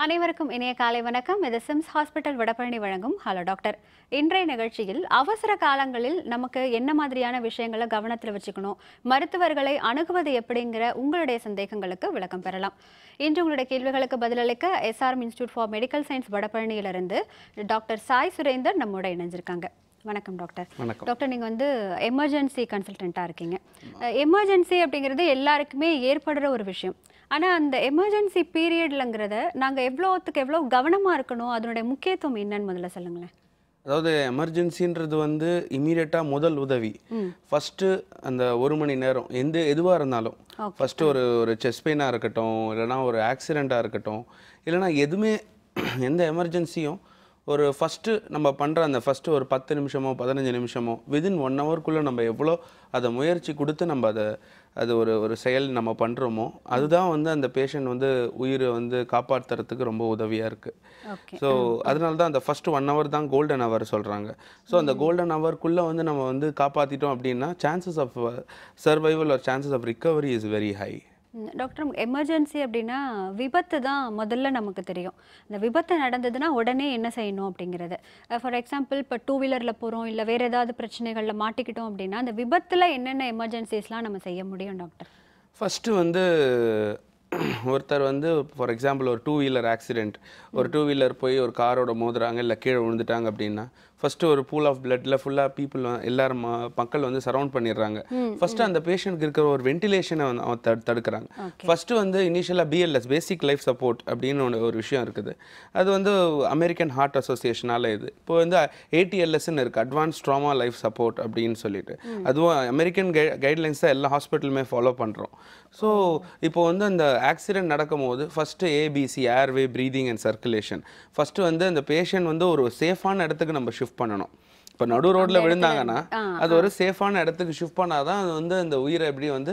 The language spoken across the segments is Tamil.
அனைவருக்கும் இனிய காலை வணக்கம். இது சிம்ஸ் ஹாஸ்பிட்டல் வடபழனி வழங்கும் ஹலோ டாக்டர். இன்றைய நிகழ்ச்சியில் அவசர காலங்களில் நமக்கு என்ன மாதிரியான விஷயங்களை கவனத்தில் வச்சுக்கணும், மருத்துவர்களை அணுகுவது எப்படிங்கிற உங்களுடைய சந்தேகங்களுக்கு விளக்கம் பெறலாம். இன்று உங்களுடைய கேள்விகளுக்கு பதிலளிக்க SRM institute for medical science வடபழனியிலிருந்து டாக்டர் சாய் சுரேந்தர் நம்மோட இணைஞ்சிருக்காங்க. வணக்கம் டாக்டர். டாக்டர், நீங்கள் வந்து எமர்ஜென்சி கன்சல்டண்ட்டாக இருக்கீங்க. எமர்ஜென்சி அப்படிங்கிறது எல்லாருக்குமே ஏற்படுற ஒரு விஷயம். ஆனால் அந்த எமர்ஜென்சி பீரியட்லங்கிறத நாங்கள் எவ்வளோ கவனமாக இருக்கணும், அதனுடைய முக்கியத்துவம் என்னன்னு முதல்ல சொல்லுங்களேன். அதாவது எமர்ஜென்சின்றது வந்து இமீடியட்டாக முதல் உதவி. ஃபஸ்ட்டு அந்த 1 மணி நேரம் எதுவாக இருந்தாலும், ஃபஸ்ட்டு ஒரு செஸ்ட் பெயினாக இருக்கட்டும், இல்லைனா ஒரு ஆக்சிடெண்ட்டாக இருக்கட்டும், இல்லைனா எதுவுமே எந்த எமர்ஜென்சியும் ஒரு ஃபஸ்ட்டு நம்ம பண்ணுற அந்த ஃபஸ்ட்டு ஒரு 10 நிமிஷமோ 15 நிமிஷமோ விதின் 1 ஹவர்க்குள்ளே நம்ம எவ்வளோ அதை முயற்சி கொடுத்து நம்ம அது ஒரு செயல் நம்ம பண்ணுறோமோ அதுதான் வந்து அந்த பேஷண்ட் வந்து உயிரை வந்து காப்பாற்றுறதுக்கு ரொம்ப உதவியாக இருக்குது. ஸோ அதனால தான் அந்த ஃபஸ்ட்டு 1 ஹவர் தான் கோல்டன் ஹவர் சொல்கிறாங்க. ஸோ அந்த கோல்டன் ஹவர்க்குள்ளே வந்து நம்ம வந்து காப்பாற்றிட்டோம் அப்படின்னா chances of survival or chances of recovery is very high. Doctor, emergency அப்படின்னா விபத்து தான் முதல்ல நமக்கு தெரியும். இந்த விபத்து நடந்ததுன்னா உடனே என்ன செய்யணும் அப்படிங்கிறது. ஃபார் எக்ஸாம்பிள், இப்போ 2 வீலரில் போகிறோம், இல்லை வேறு ஏதாவது பிரச்சனைகளில் மாட்டிக்கிட்டோம் அப்படின்னா அந்த விபத்தில் என்னென்ன எமர்ஜென்சிஸ்லாம் நம்ம செய்ய முடியும் டாக்டர்? ஃபஸ்ட்டு வந்து ஒருத்தர் வந்து ஃபார் எக்ஸாம்பிள் ஒரு 2 வீலர் ஆக்சிடெண்ட், ஒரு 2 வீலர் போய் ஒரு காரோட மோதுறாங்க, இல்லை கீழே விழுந்துட்டாங்க அப்படின்னா ஃபஸ்ட்டு ஒரு பூல் ஆஃப் பிளட்டில் ஃபுல்லாக பீப்புள் எல்லாரும் மக்கள் வந்து சரவுண்ட் பண்ணிடுறாங்க. ஃபஸ்ட்டு அந்த பேஷண்ட்க்கு இருக்கிற ஒரு வென்டிலேஷனை வந்து தடுக்கிறாங்க. ஃபஸ்ட்டு வந்து இனிஷியலாக BLS பேசிக் லைஃப் சப்போர்ட் அப்படின்னு ஒரு விஷயம் இருக்குது. அது வந்து அமெரிக்கன் ஹார்ட் அசோசியேஷனால் இப்போ வந்து ATLSன்னு இருக்குது, அட்வான்ஸ் ட்ராமா லைஃப் சப்போர்ட் அப்படின்னு சொல்லிட்டு. அதுவும் அமெரிக்கன் கைட்லைன்ஸ் தான் எல்லா ஹாஸ்பிட்டலுமே ஃபாலோ பண்ணுறோம். ஸோ இப்போ வந்து அந்த ஆக்சிடென்ட் நடக்கும் போது first ABC airway breathing and circulation. First வந்து அந்த பேஷண்ட் வந்து ஒரு சேஃபான இடத்துக்கு நம்ம ஷிஃப்ட் பண்ணணும். இப்போ நடு ரோட்டில் விழுந்தாங்கன்னா அது ஒரு சேஃபான இடத்துக்கு ஷிஃப்ட் பண்ணாதான் அது வந்து அந்த உயிரை எப்படி வந்து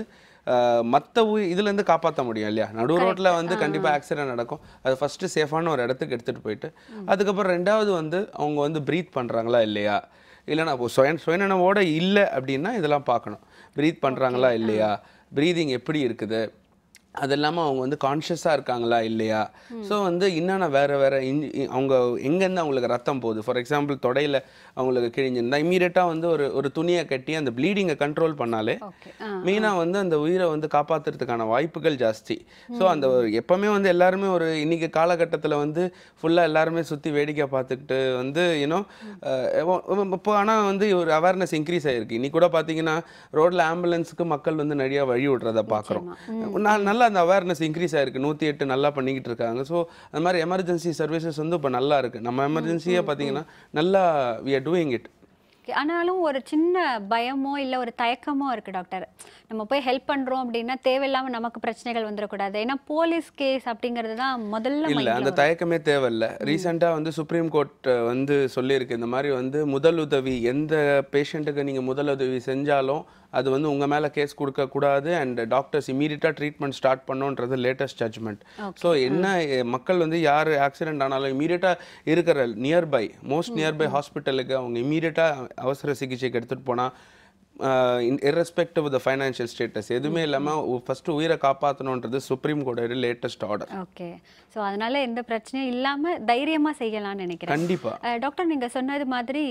மற்ற இதுலேருந்து காப்பாற்ற முடியும் இல்லையா. நடு ரோட்டில் வந்து கண்டிப்பாக ஆக்சிடென்ட் நடக்கும். அது ஃபஸ்ட்டு சேஃபான ஒரு இடத்துக்கு எடுத்துகிட்டு போயிட்டு அதுக்கப்புறம் ரெண்டாவது வந்து அவங்க வந்து ப்ரீத் பண்ணுறாங்களா இல்லையா, இல்லைனா இப்போ சுயநனவோடு இல்லை அப்படின்னா இதெல்லாம் பார்க்கணும். ப்ரீத் பண்ணுறாங்களா இல்லையா, ப்ரீதிங் எப்படி இருக்குது, அது இல்லாமல் அவங்க வந்து கான்ஷியஸாக இருக்காங்களா இல்லையா. ஸோ வந்து என்னென்ன வேறு அவங்க எங்கேருந்து அவங்களுக்கு ரத்தம் போகுது. ஃபார் எக்ஸாம்பிள் தொடையில் அவங்களுக்கு கிழிஞ்சிருந்தா இமீடியட்டாக வந்து ஒரு துணியை கட்டி அந்த ப்ளீடிங்கை கண்ட்ரோல் பண்ணாலே மெயினாக வந்து அந்த உயிரை வந்து காப்பாற்றுறதுக்கான வாய்ப்புகள் ஜாஸ்தி. ஸோ அந்த எப்போவுமே வந்து எல்லாருமே ஒரு இன்றைக்கி காலகட்டத்தில் வந்து ஃபுல்லாக எல்லாருமே சுற்றி வேடிக்கை பார்த்துக்கிட்டு வந்து இப்போ ஆனால் வந்து ஒரு அவேர்னஸ் இன்க்ரீஸ் ஆகிருக்கு. இன்னைக்கு கூட பார்த்தீங்கன்னா ரோட்டில் ஆம்புலன்ஸுக்கு மக்கள் வந்து நிறையா வழி விடுறதை பார்க்குறோம். நல்லா அந்த அவேர்னஸ் இன்க்ரீஸ் ஆகிருக்கு. 108 நல்லா பண்ணிக்கிட்டு இருக்காங்க. ஸோ அந்த மாதிரி எமர்ஜென்சி சர்வீசஸ் வந்து இப்போ நல்லா இருக்குது. நம்ம எமர்ஜென்சியாக பார்த்தீங்கன்னா நல்லா we are doing it. ஆனாலும் ஒரு சின்ன பயமோ இல்லை ஒரு தயக்கமோ இருக்குது டாக்டர். நம்ம போய் ஹெல்ப் பண்ணுறோம் அப்படின்னா தேவையில்லாமல் நமக்கு பிரச்சனைகள் வந்துடக்கூடாது. ஏன்னா போலீஸ் கேஸ் அப்படிங்கிறது தான் முதல்ல இல்லை, அந்த தயக்கமே தேவையில்லை. ரீசெண்டாக வந்து சுப்ரீம் கோர்ட் வந்து சொல்லியிருக்கு, இந்த மாதிரி வந்து முதலுதவி எந்த பேஷண்ட்டுக்கு நீங்கள் முதலுதவி செஞ்சாலும் அது வந்து உங்கள் மேலே கேஸ் கொடுக்கக்கூடாது அண்ட் டாக்டர்ஸ் இமீடியட்டாக ட்ரீட்மெண்ட் ஸ்டார்ட் பண்ணோன்றது லேட்டஸ்ட் ஜட்ஜ்மெண்ட். ஸோ என்ன மக்கள் வந்து யார் ஆக்சிடென்ட் ஆனாலும் இமீடியட்டாக இருக்கிற மோஸ்ட் நியர்பை ஹாஸ்பிட்டலுக்கு அவங்க இமீடியட்டாக அவசர சிகிச்சைக்கு எடுத்துகிட்டு போனால் irrespective of the financial status எதுவுமே இல்லாமல் ஃபஸ்ட்டு உயிரை காப்பாற்றணுன்றது சுப்ரீம் கோர்ட்டோட லேட்டஸ்ட் ஆர்டர். ஓகே, ஸோ அதனால எந்த பிரச்சனையும் இல்லாமல் தைரியமாக செய்யலாம்னு நினைக்கிறேன். கண்டிப்பாக டாக்டர், நீங்கள் சொன்னது மாதிரி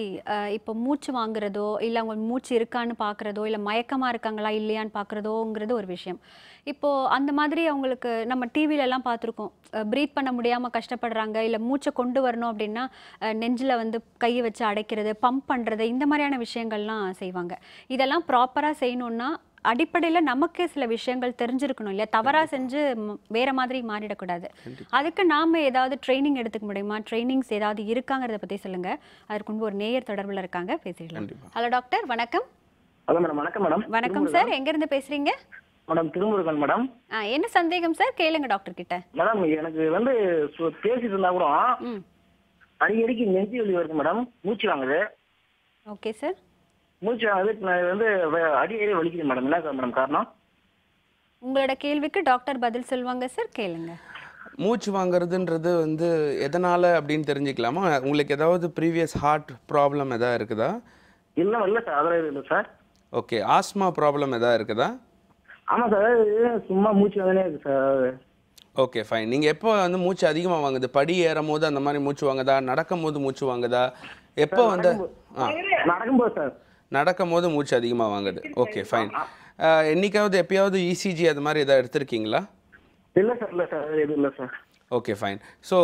இப்போ மூச்சு வாங்குறதோ இல்லை அவங்க மூச்சு இருக்கான்னு பார்க்குறதோ இல்லை மயக்கமாக இருக்காங்களா இல்லையான்னு பார்க்குறதோங்கிறது ஒரு விஷயம். இப்போது அந்த மாதிரி அவங்களுக்கு நம்ம டிவிலெலாம் பார்த்துருக்கோம், ப்ரீத் பண்ண முடியாமல் கஷ்டப்படுறாங்க, இல்லை மூச்சை கொண்டு வரணும் அப்படின்னா நெஞ்சில் வந்து கையை வச்சு அடைக்கிறது, பம்ப் பண்ணுறது, இந்த மாதிரியான விஷயங்கள்லாம் செய்வாங்க. இதெல்லாம் ப்ராப்பராக செய்யணுன்னா அடிப்படையில் நமக்கே சில விஷயங்கள் தெரிஞ்சிருக்கணும் இல்லையா, தவறாக செஞ்சு வேறு மாதிரி மாறிடக்கூடாது. அதுக்கு நாம் ஏதாவது ட்ரைனிங் எடுத்துக்க முடியுமா, ட்ரைனிங்ஸ் ஏதாவது இருக்காங்கிறத பற்றி சொல்லுங்கள். அதற்கு முன்பு ஒரு நேயர் தொடர்பில் இருக்காங்க, பேசிடலாம். ஹலோ டாக்டர், வணக்கம். Hello madam. வணக்கம் மேடம். வணக்கம் சார், எங்கேருந்து பேசுகிறீங்க? Madam Thirumurugan madam. என்ன சந்தேகம் சார், கேளுங்க டாக்டர் கிட்ட. மேடம் எனக்கு வந்து பேசிட்டு இருந்தா கூட அடிக்கடிக்கு நெஞ்சு வலி வருது மேடம், மூச்சு வாங்குது. Okay sir. மூச்சு வாங்குது வந்து அடிக்கடி வலிக்குது மேடம். என்ன மேடம் காரணம்? உங்களோட கேள்விக்கு டாக்டர் பதில் சொல்லுவாங்க சார், கேளுங்க. மூச்சு வாங்குறதுன்றது வந்து எதனால அப்படின்னு தெரிஞ்சுக்கலாமா? உங்களுக்கு ஏதாவது ப்ரீவியஸ் ஹார்ட் ப்ராப்ளம் எதாவது இருக்குதா? இல்ல சார், அதெல்லாம் எதுவும் இல்லை சார். ஓகே. ஆஸ்மா ப்ராப்ளம் எதாவது இருக்குதா? ஆமா சார், சும்மா மூச்சு வாங்கினே இருக்கு சார். Okay fine. நீங்கள் எப்போ வந்து மூச்சு அதிகமாக வாங்குது? படி ஏறும் போது அந்த மாதிரி மூச்சு வாங்குதா? நடக்கும் போது மூச்சு வாங்குதா? எப்போ வந்து நடக்கும்போது சார். நடக்கும் போது மூச்சு அதிகமாக வாங்குது. Okay fine. என்னைக்காவது எப்பயாவது இசிஜி அது மாதிரி எதாவது எடுத்திருக்கீங்களா? இல்ல சார் எதுவும் இல்லை சார். Okay fine. ஸோ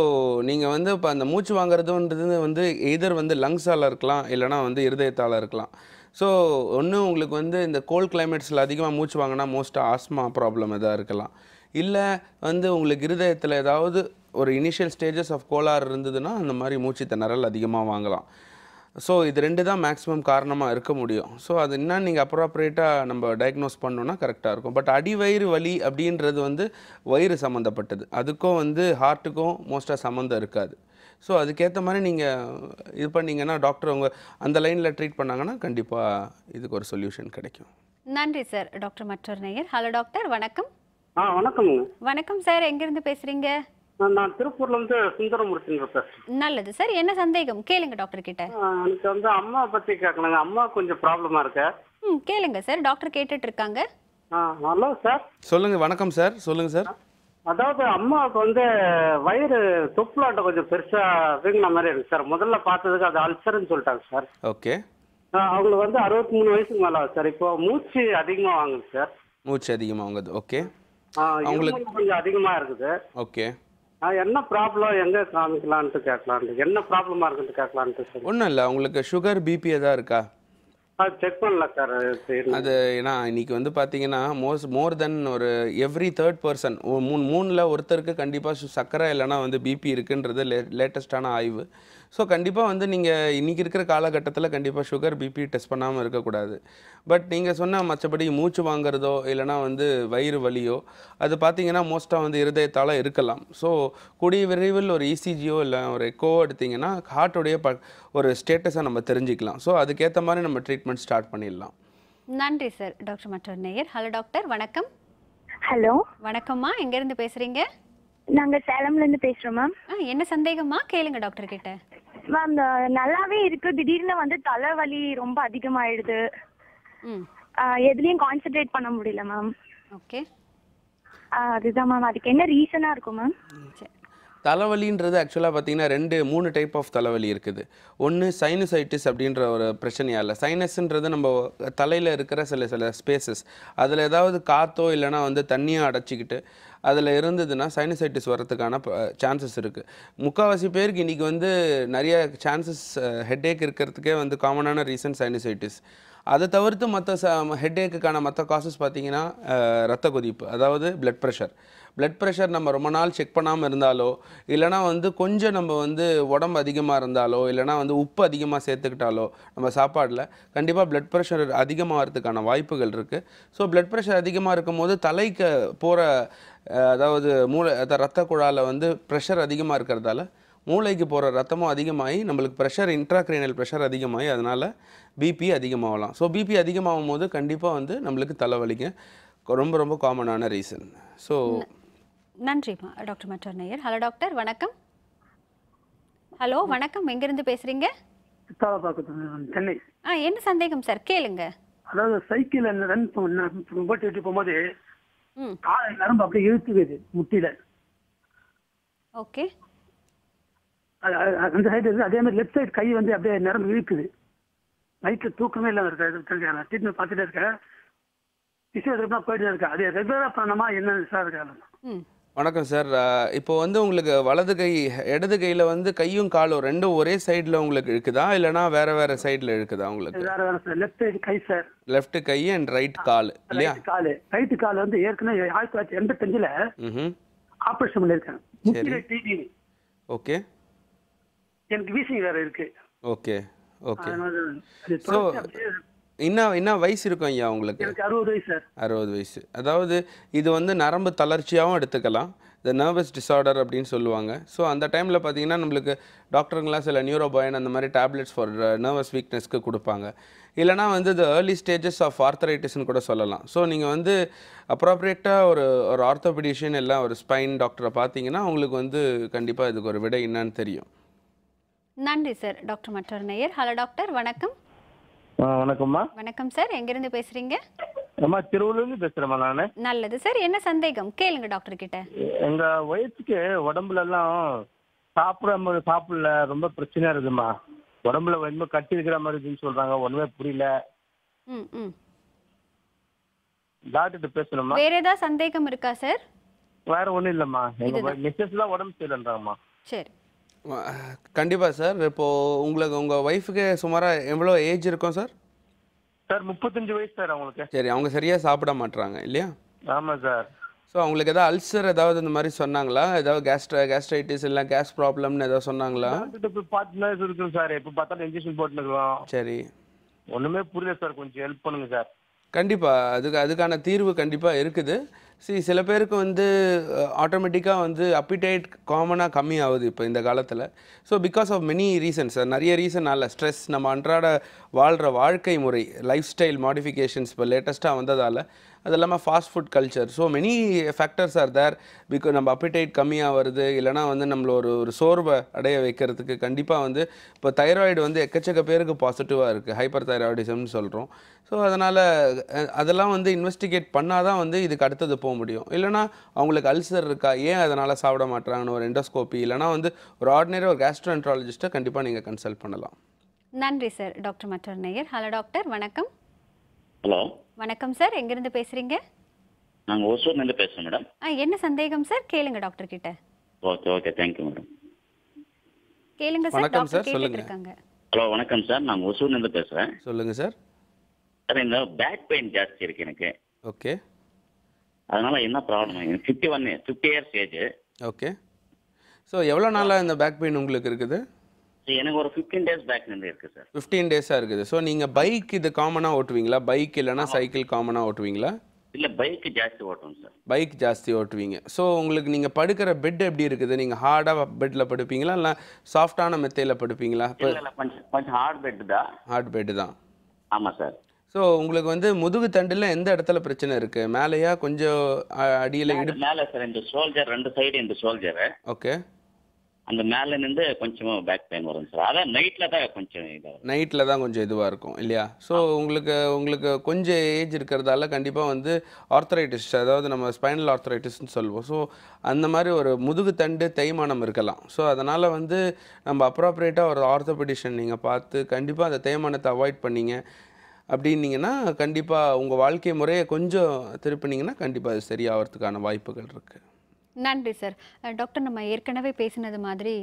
நீங்கள் வந்து இப்போ அந்த மூச்சு வாங்குறதுன்றது வந்து எதர் வந்து லங்ஸால் இருக்கலாம், இல்லைனா வந்து இருதயத்தால் இருக்கலாம். ஸோ ஒன்று உங்களுக்கு வந்து இந்த கோல்ட் கிளைமேட்ஸில் அதிகமாக மூச்சு வாங்கினா மோஸ்ட்டாக ஆஸ்மா ப்ராப்ளம் எதாவது இருக்கலாம். இல்லை வந்து உங்களுக்கு இருதயத்தில் ஏதாவது ஒரு இனிஷியல் ஸ்டேஜஸ் ஆஃப் கோளாறு இருந்ததுன்னா அந்த மாதிரி மூச்சு திணறல் அதிகமாக வாங்கலாம். ஸோ இது 2 தான் மேக்ஸிமம் காரணமாக இருக்க முடியும். ஸோ அது என்ன நீங்கள் அப்ராப்ரியேட்டாக நம்ம டயக்னோஸ் பண்ணோன்னா கரெக்டாக இருக்கும். பட் அடிவயிறு வலி அப்படின்றது வந்து வயிறு சம்மந்தப்பட்டது. அதுக்கும் வந்து ஹார்ட்டுக்கும் மோஸ்ட்டாக சம்மந்தம் இருக்காது. ஸோ அதுக்கேற்ற மாதிரி நீங்கள் இது பண்ணிங்கன்னா டாக்டர் அவங்க அந்த லைனில் ட்ரீட் பண்ணாங்கன்னா கண்டிப்பாக இதுக்கு ஒரு சொல்யூஷன் கிடைக்கும். நன்றி சார். டாக்டர் மற்றொரு நேயர். ஹலோ டாக்டர், வணக்கம். வணக்கம்ங்க. வணக்கம் சார், எங்கிருந்து பேசுறீங்க? நான் திருப்பூர்ல இருந்து சுந்தரமூர்த்தி பேசுறேன். நல்லது சார், என்ன சந்தேகம் கேளுங்க டாக்டர் கிட்ட. எனக்கு வந்து அம்மா பத்தி கேட்கணுங்க. அம்மா கொஞ்சம் ப்ராப்ளமா இருக்கு. கேளுங்க சார், டாக்டர் கேட்டுட்டு இருக்காங்க. Hello sir. சொல்லுங்கள். வணக்கம் சார், சொல்லுங்கள் சார். அதாவது அம்மாவுக்கு வந்து வயிறு தொப்புளாட்ட கொஞ்சம் பெருசா வீங்கின மாதிரி இருக்கு சார். முதல்ல பார்த்ததுக்கு அது அல்சர்ன்னு சொல்லிட்டாங்க சார். ஓகே. அவங்களுக்கு வந்து 63 வயசுக்கு மேல ஆகுது சார். இப்போ மூச்சு அதிகமா வாங்குது சார். மூச்சு அதிகமாக வாங்குது. ஓகே. அவங்களுக்கு கொஞ்சம் அதிகமா இருக்குது. ஓகே. என்ன ப்ராப்ளம், எங்க காமிக்கலான்ட்டு கேட்கலான்ட்டு, என்ன ப்ராப்ளமா இருக்குன்னு கேட்கலான்ட்டு சார். ஒன்றும் இல்லை. உங்களுக்கு சுகர் பிபி எதாவது இருக்கா? செக் பண்ணல சார். அது ஏன்னா இன்னைக்கு வந்து பார்த்தீங்கன்னா மோர் தென் ஒரு எவ்ரி தேர்ட் பர்சன் மூணில் ஒருத்தருக்கு கண்டிப்பாக சர்க்கரை இல்லைனா வந்து பிபி இருக்குன்றது லேட்டஸ்டான ஆய்வு. ஸோ கண்டிப்பாக வந்து நீங்கள் இன்றைக்கி இருக்கிற காலகட்டத்தில் கண்டிப்பாக சுகர் பிபி டெஸ்ட் பண்ணாமல் இருக்கக்கூடாது. பட் நீங்கள் சொன்ன மற்றபடி மூச்சு வாங்குறதோ இல்லைனா வந்து வயிறு வலியோ அது பார்த்தீங்கன்னா மோஸ்ட்டாக வந்து இருதயத்தால் இருக்கலாம். ஸோ கூடிய விரைவில் ஒரு இசிஜியோ இல்லை ஒரு எக்கோவோ எடுத்திங்கன்னா ஹார்ட்டுடைய ஒரு ஸ்டேட்டஸை நம்ம தெரிஞ்சுக்கலாம். ஸோ அதுக்கேற்ற மாதிரி நம்ம ட்ரீட்மெண்ட் ஸ்டார்ட் பண்ணிடலாம். நன்றி சார். டாக்டர் மற்றொரு நேயர். ஹலோ டாக்டர், வணக்கம். ஹலோ வணக்கம்மா, எங்கேருந்து பேசுகிறீங்க? நாங்க சேலம்ல இருந்து பேசுறோம் மேம். என்ன சந்தேகமா கேளுங்க டாக்டர் கிட்ட. மேம் நல்லாவே இருக்கு, திடீர்னு வந்து தலைவலி ரொம்ப அதிகமாயிடுது. எதுலயும் கான்சென்ட்ரேட் பண்ண முடியல மேம். ஓகே. அதுதான் மேம், அதுக்கு என்ன ரீசனா இருக்கும் மேம்? தலைவலின்றது ஆக்சுவலாக பார்த்தீங்கன்னா 3 டைப் ஆஃப் தலைவலி இருக்குது. ஒன்று சைனசைட்டிஸ் அப்படின்ற ஒரு பிரச்சனையால். சைனஸ்ன்றது நம்ம தலையில் இருக்கிற சில ஸ்பேசஸ் அதில் ஏதாவது காற்றோ இல்லைனா வந்து தண்ணியோ அடைச்சிக்கிட்டு அதில் இருந்ததுன்னா சைனசைட்டிஸ் வரதுக்கான சான்சஸ் இருக்குது. முக்கால்வாசி பேருக்கு இன்றைக்கி வந்து நிறைய சான்சஸ் ஹெட்டேக் இருக்கிறதுக்கே வந்து காமனான ரீசன் சைனசைட்டிஸ். அதை தவிர்த்து மற்ற ஹெட்டேக்குக்கான மற்ற காசஸ் பார்த்திங்கன்னா ரத்த கொதிப்பு, அதாவது பிளட் ப்ரெஷர் நம்ம ரொம்ப நாள் செக் பண்ணாமல் இருந்தாலோ இல்லைனா வந்து கொஞ்சம் நம்ம வந்து உடம்பு அதிகமாக இருந்தாலோ இல்லைனா வந்து உப்பு அதிகமாக சேர்த்துக்கிட்டாலோ நம்ம சாப்பாடில் கண்டிப்பாக பிளட் ப்ரெஷர் அதிகமாகிறதுக்கான வாய்ப்புகள் இருக்குது. ஸோ பிளட் ப்ரெஷர் அதிகமாக இருக்கும் போது தலைக்கு போகிற அதாவது ரத்த குழாயில் வந்து ப்ரெஷர் அதிகமாக இருக்கிறதால மூளைக்கு போகிற ரத்தமும் அதிகமாகி நம்மளுக்கு ப்ரெஷர் இன்ட்ராக்ரீனல் ப்ரெஷர் அதிகமாகி அதனால் பிபி அதிகமாகலாம். ஸோ பிபி அதிகமாகும் போது கண்டிப்பாக வந்து நம்மளுக்கு தலைவலிங்க ரொம்ப ரொம்ப காமனான ரீசன். ஸோ நன்றிம்மா. டாக்டர் மற்றொரு நேயர். ஹலோ டாக்டர், வணக்கம். ஹலோ வணக்கம், எங்கேருந்து பேசுகிறீங்க? சென்னை. என்ன சந்தேகம் சார், கேளுங்க. அதாவது சைக்கிள் ரன் போட்டு போகும்போது நரம்பு அப்படியே இழுத்துக்குது முட்டியில. ஓகே. அந்த சைடு இருக்கு, அதே மாதிரி லெஃப்ட் சைடு கை வந்து அப்படியே நரம்பு இழுக்குது. நைட்ல தூக்கமே இல்லாம இருக்கேன். ட்ரீட்மெண்ட் பார்த்துட்டே இருக்கேன், பிசியோதெரபிலாம் போயிட்டு இருக்கேன். அது ரெகுலரா பண்ணணுமா என்ன சார்? வணக்கம் சார். இப்போ வந்து உங்களுக்கு வலது கை இடது கையில் வந்து கையும் காலும் ரெண்டும் ஒரே சைடில் உங்களுக்கு இருக்குதா இல்லைனா வேறு சைடில் இருக்குதா உங்களுக்கு? வேறு சார். லெஃப்ட் சைடு கை சார். லெஃப்ட் கை அண்ட் ரைட் கால் இல்லையா? ரைட்டு கால் வந்து ஏற்கனவே 1985 ஆப்ரேஷன் பண்ணியிருக்கேன். முட்டியில டிவி. ஓகே. எனக்கு வீசிங் வேற இருக்கு. Okay okay. என்ன வயசு இருக்கும் ஐயா உங்களுக்கு? எனக்கு 60 வயசு சார். 60 வயசு. அதாவது இது வந்து நரம்பு தளர்ச்சியாகவும் எடுத்துக்கலாம், இந்த நர்வஸ் டிஸார்டர் அப்படின்னு சொல்லுவாங்க. ஸோ அந்த டைமில் பார்த்தீங்கன்னா நம்மளுக்கு டாக்டருங்களாம் சில நியூரோபயன் அந்த மாதிரி டேப்லெட்ஸ் ஃபார் நர்வஸ் வீக்னஸ்க்கு கொடுப்பாங்க. இல்லைனா வந்து இந்த ஏர்லி ஸ்டேஜஸ் ஆஃப் ஆர்த்தரைட்டிஸ்னு கூட சொல்லலாம். ஸோ நீங்கள் வந்து அப்ராப்ரியேட்டாக ஒரு ஒரு ஆர்த்தோபெடிஷியன் இல்லை ஒரு ஸ்பைன் டாக்டரை பார்த்தீங்கன்னா உங்களுக்கு வந்து கண்டிப்பாக இதுக்கு ஒரு விடை என்னன்னு தெரியும். நன்றி சார். டாக்டர் மற்றொரு நேயர். ஹலோ டாக்டர், வணக்கம். வணக்கம்மா. வணக்கம் சார், எங்கிருந்து பேசுறீங்க? அம்மா திருவள்ளூர்லேருந்து பேசுகிறேம்மா நான். நல்லது சார், என்ன சந்தேகம் கேளுங்க டாக்டர் கிட்ட. எங்கள் ஒய்ஃபுக்கு உடம்புல எல்லாம் சாப்பிடல, ரொம்ப பிரச்சனையாக இருக்குதும்மா. உடம்புல ரொம்ப கட்டி இருக்கிற மாதிரி இருக்குன்னு சொல்கிறாங்க, ஒன்றுமே புரியல. டாக்டர்கிட்ட பேசணுமா? வேற ஏதாவது சந்தேகம் இருக்கா சார்? வேற ஒன்றும் இல்லைம்மா, எங்கள் மிஸ்ஸஸ் தான் உடம்பு சரியில்லைன்றாங்கம்மா. சரி, கண்டிப்பாக சார். இப்போது உங்கள் ஒய்ஃபுக்கு சுமாராக எவ்வளோ ஏஜ் இருக்கும் சார்? சார் 35 வயசு சார் அவங்களுக்கு. சரி, அவங்க சரியாக சாப்பிட மாட்டுறாங்க இல்லையா? ஆமாம் சார். ஸோ அவங்களுக்கு ஏதாவது அல்சர் ஏதாவது இந்த மாதிரி சொன்னாங்களா? ஏதாவது கேஸ்ட்ரைட்டிஸ் இல்லை கேஸ் ப்ராப்ளம்னு ஏதாவது சொன்னாங்களா? டாக்டர்கிட்ட போய் பார்த்துனா இருக்குங்க சார், எப்போ பார்த்தாலும் இன்ஜெக்ஷன் போட்டுருக்கோம். சரி, ஒன்றுமே புரியல சார், கொஞ்சம் ஹெல்ப் பண்ணுங்க சார். கண்டிப்பாக அதுக்கான தீர்வு கண்டிப்பாக இருக்குது. சில பேருக்கு வந்து ஆட்டோமேட்டிக்காக வந்து அப்பிடைட் காமனாக கம்மி ஆகுது இப்போ இந்த காலத்தில். So because of many reasons, நிறைய ரீசனால் ஸ்ட்ரெஸ், நம்ம அன்றாட வாழ்கிற வாழ்க்கை முறை, லைஃப் ஸ்டைல் மாடிஃபிகேஷன்ஸ் இப்போ லேட்டஸ்ட்டாக வந்ததால், அது இல்லாமல் fast food culture, so many factors are there. Because நம்ம அப்பிடைட் கம்மியாக வருது, இல்லைனா வந்து நம்மள ஒரு சோர்வை அடைய வைக்கிறதுக்கு கண்டிப்பாக வந்து இப்போ தைராய்டு வந்து எக்கச்சக்க பேருக்கு பாசிட்டிவாக இருக்குது, ஹைப்பர் தைராய்டிசம்னு சொல்கிறோம். ஸோ அதனால் அதெல்லாம் வந்து இன்வெஸ்டிகேட் பண்ணால் தான் வந்து இதுக்கு அடுத்தது போக முடியும். இல்லைனா அவங்களுக்கு அல்சர் இருக்கா, ஏன் அதனால் சாப்பிட மாட்டுறாங்கன்னு ஒரு எண்டோஸ்கோப்பி, இல்லைனா வந்து ஒரு ஆர்டினரி ஒரு கேஸ்ட்ரோஎன்ட்ராலஜிஸ்ட்டை கண்டிப்பாக நீங்கள் கன்சல்ட் பண்ணலாம். நன்றி சார். டாக்டர் மற்றொரு நேயர். ஹலோ டாக்டர், வணக்கம். ஹலோ வணக்கம் சார், எங்கிருந்து பேசுறீங்க? நாங்கள் ஒசூர்லேருந்து பேசுகிறோம் மேடம். என்ன சந்தேகம் சார் கேளுங்க டாக்டர் கிட்ட. Okay thank you madam. கேளுங்க சார். வணக்கம் சார், டாக்டர் சொல்லுங்க. கேட்டுருக்காங்க. ஹலோ வணக்கம் சார், நாங்கள் ஒசூர்லேருந்து பேசுகிறேன். சொல்லுங்கள் சார். சார் இந்த பேக் பெயின் ஜாஸ்தி இருக்கு எனக்கு. ஓகே. அதனால என்ன problem? 50 years age. Okay. So எவ்வளோ நாளாக இந்த பேக் பெயின் உங்களுக்கு இருக்குது? எனக்கு ஒரு 15 days பேக் இருந்து இருக்கு சார். 15 டேஸாக இருக்குது. ஸோ நீங்கள் பைக் இது காமனாக ஓட்டுவீங்களா? பைக் இல்லைனா சைக்கிள் காமனாக ஓட்டுவீங்களா? இல்லை, பைக்கு ஜாஸ்தி ஓட்டுவோம் சார். பைக் ஜாஸ்தி ஓட்டுவீங்க. ஸோ உங்களுக்கு நீங்கள் படுக்கிற பெட் எப்படி இருக்குது? நீங்கள் ஹார்டாக பெட்டில் படுப்பீங்களா இல்லை சாஃப்டான மெத்தையில் படுப்பீங்களா? இல்லை கொஞ்சம் ஹார்ட் பெட் தான். ஹார்ட் பெட்டு தான். ஆமாம் சார். ஸோ உங்களுக்கு வந்து முதுகு தண்டில் எந்த இடத்துல பிரச்சனை இருக்குது? மேலேயா கொஞ்சம் அடியில் மேலே சார், இந்த ஷோல்டர் 2 சைடு, இந்த ஷோல்டரு. ஓகே. அந்த மேலே நின்று கொஞ்சம் பேக் பெயின் வரும் சார். அதான் நைட்டில் தான் கொஞ்சம் இதாக, நைட்டில் தான் கொஞ்சம் இதுவாக இருக்கும் இல்லையா? ஸோ உங்களுக்கு கொஞ்சம் ஏஜ் இருக்கிறதால கண்டிப்பாக வந்து ஆர்த்தரைட்டிஸ், அதாவது நம்ம ஸ்பைனல் ஆர்த்தரைட்டிஸ்ன்னு சொல்லுவோம். ஸோ அந்த மாதிரி ஒரு முதுகு தண்டு தேய்மானம் இருக்கலாம். ஸோ அதனால் வந்து நம்ம அப்ராப்ரியேட்டாக ஒரு ஆர்த்தோபெடிஷன் நீங்கள் பார்த்து கண்டிப்பாக அந்த தேய்மானத்தை அவாய்ட் பண்ணிங்க அப்படின்னீங்கன்னா கண்டிப்பாக உங்கள் வாழ்க்கை முறையை கொஞ்சம் திருப்பினீங்கன்னா கண்டிப்பாக அது சரியாகிறதுக்கான வாய்ப்புகள் இருக்குது. நன்றி சார். டாக்டர், நம்ம ஏற்கனவே பேசினது மாதிரி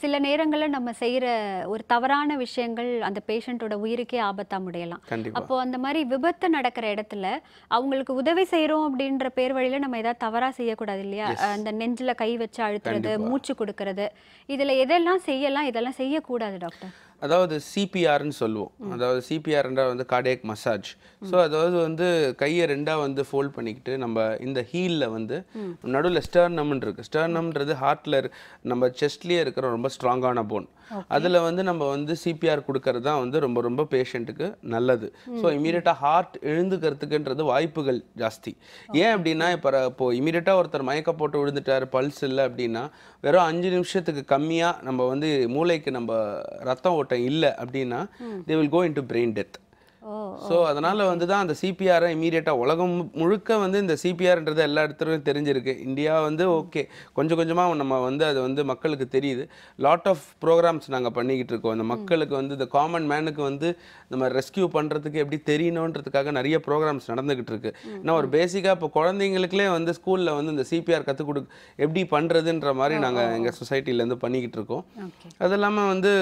சில நேரங்களில் நம்ம செய்கிற ஒரு தவறான விஷயங்கள் அந்த பேஷண்ட்டோட உயிருக்கே ஆபத்தாக முடியலாம். அப்போது அந்த மாதிரி விபத்து நடக்கிற இடத்துல அவங்களுக்கு உதவி செய்கிறோம் அப்படின்ற பேர் வழியில் நம்ம ஏதாவது தவறாக செய்யக்கூடாது இல்லையா? அந்த நெஞ்சில் கை வச்சு அழுத்துறது, மூச்சு கொடுக்கறது, இதில் எதெல்லாம் செய்யலாம், இதெல்லாம் செய்யக்கூடாது டாக்டர்? அதாவது சிபிஆர்னு சொல்லுவோம். அதாவது சிபிஆர்ன்ற வந்து கார்டியக் மசாஜ். ஸோ அதாவது வந்து கையை ரெண்டாக வந்து ஃபோல்ட் பண்ணிக்கிட்டு நம்ம இந்த ஹீலில் வந்து நடுவில் ஸ்டர்னம்னு இருக்குது. ஸ்டர்னம்ன்றது ஹார்ட்டில் நம்ம செஸ்ட்லேயே இருக்கிற ரொம்ப ஸ்ட்ராங்கான போன். அதில் வந்து நம்ம வந்து சிபிஆர் கொடுக்கறது தான் வந்து ரொம்ப ரொம்ப பேஷண்ட்டுக்கு நல்லது. ஸோ இமீடியட்டாக ஹார்ட் எழுந்துக்கிறதுக்குன்றது வாய்ப்புகள் ஜாஸ்தி. ஏன் அப்படின்னா இப்போ இமீடியட்டாக ஒருத்தர் மயக்க போட்டு விழுந்துட்டார், பல்ஸ் இல்லை அப்படின்னா வெறும் 5 நிமிஷத்துக்கு கம்மியாக நம்ம வந்து மூளைக்கு நம்ம ரத்தம் ஓட்டம் இல்லை அப்படின்னா they will go into brain death. So அதனால் வந்து தான் அந்த சிபிஆரை இமீடியட்டாக உலகம் முழுக்க வந்து இந்த சிபிஆர்ன்றது எல்லா இடத்துலையும் தெரிஞ்சிருக்கு. இந்தியா வந்து ஓகே கொஞ்சம் கொஞ்சமாக நம்ம வந்து அது வந்து மக்களுக்கு தெரியுது. லாட் ஆஃப் ப்ரோக்ராம்ஸ் நாங்கள் பண்ணிக்கிட்டு இருக்கோம். அந்த மக்களுக்கு வந்து இந்த காமன் மேனுக்கு வந்து நம்ம ரெஸ்கியூ பண்ணுறதுக்கு எப்படி தெரியணுன்றதுக்காக நிறைய ப்ரோக்ராம்ஸ் நடந்துக்கிட்டு இருக்கு. ஏன்னா ஒரு பேசிக்காக இப்போ குழந்தைங்களுக்குலே வந்து ஸ்கூலில் வந்து இந்த சிபிஆர் கற்றுக் எப்படி பண்ணுறதுன்ற மாதிரி நாங்கள் எங்கள் சொசைட்டிலேருந்து பண்ணிக்கிட்டு இருக்கோம். அது இல்லாமல் வந்து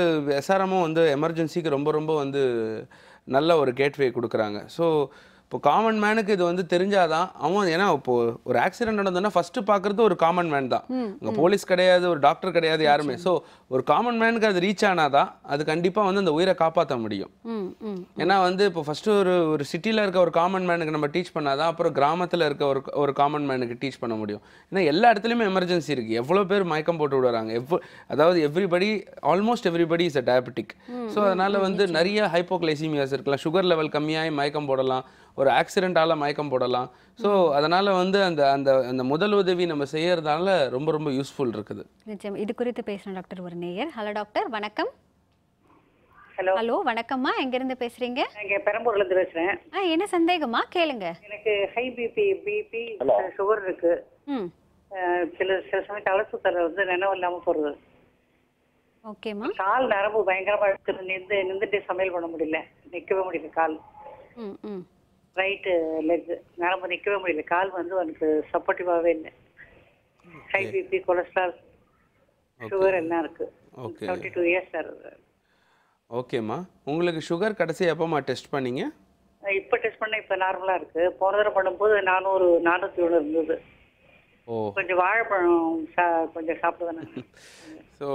எஸ்ஆர்எம்மும் வந்து எமர்ஜென்சிக்கு ரொம்ப ரொம்ப வந்து நல்ல ஒரு கேட்வே கொடுக்குறாங்க. ஸோ இப்போ காமன் மேனுக்கு இது வந்து தெரிஞ்சாதான் அவன், ஏன்னா இப்போ ஒரு ஆக்சிடென்ட் நடந்ததுன்னா ஃபர்ஸ்ட் பார்க்குறது ஒரு காமன் மேன் தான். அங்கே போலீஸ் கிடையாது, ஒரு டாக்டர் கிடையாது, யாருமே. ஸோ ஒரு காமன் மேனுக்கு அது ரீச் ஆனாதான் அது கண்டிப்பாக வந்து அந்த உயிரை காப்பாற்ற முடியும். ஏன்னா வந்து இப்போ ஃபர்ஸ்ட் ஒரு சிட்டியில் இருக்க ஒரு காமன் மேனுக்கு நம்ம டீச் பண்ணாதான் அப்புறம் கிராமத்தில் இருக்க ஒரு காமன் மேனுக்கு டீச் பண்ண முடியும். ஏன்னா எல்லா இடத்துலையுமே எமர்ஜென்சி இருக்குது. எவ்வளோ பேர் மயக்கம் போட்டு விடுறாங்க. அதாவது almost everybody is a diabetic. So அதனால் வந்து நிறைய ஹைப்போகிளைசீமியாஸ் இருக்கலாம், சுகர் லெவல் கம்மியாகி மயக்கம் போடலாம், ஒரு ஆக்சிடென்ட்டால் மயக்கம் போடலாம். ஸோ அதனால் வந்து அந்த அந்த அந்த முதல் உதவி நம்ம செய்யறதால ரொம்ப ரொம்ப யூஸ்ஃபுல் இருக்குது. நிச்சயம். இது குறித்து பேசணும் டாக்டர் ஒரு நேயர். ஹலோ டாக்டர், வணக்கம். ஹலோ வணக்கம்மா, எங்கேருந்து பேசுகிறீங்க? இங்கே பெரம்பூர்லேருந்து பேசுகிறேன். என்ன சந்தேகமா கேளுங்க. எனக்கு ஹை பிபி சுகர் இருக்கு. சில சமயத்து அலசுத்தர வந்து நினைவு இல்லாமல் போகிறது. ஓகேம்மா. கால் நரம்பு பயங்கரமாக இருக்குது. நின்றுட்டு சமையல் பண்ண முடியல, நிற்கவே முடியல. கால் ரைட்டு லெக் நரம்பு நிற்கவே முடியல. கால் வந்து எனக்கு சப்போர்ட்டிவாகவே இல்லை. ஹை பிபி, கொலஸ்ட்ரால், சுகர் எல்லாம் இருக்கு. 72 இயர்ஸ் சார். ஓகேம்மா, உங்களுக்கு சுகர் கடைசி எப்போம்மா டெஸ்ட் பண்ணீங்க? இப்போ டெஸ்ட் பண்ண இப்போ நார்மலாக இருக்கு. போன தடவை பண்ணும்போது 401 இருந்தது. கொஞ்சம் வாழைப்பழம் கொஞ்சம் சாப்பிடுவேன். ஸோ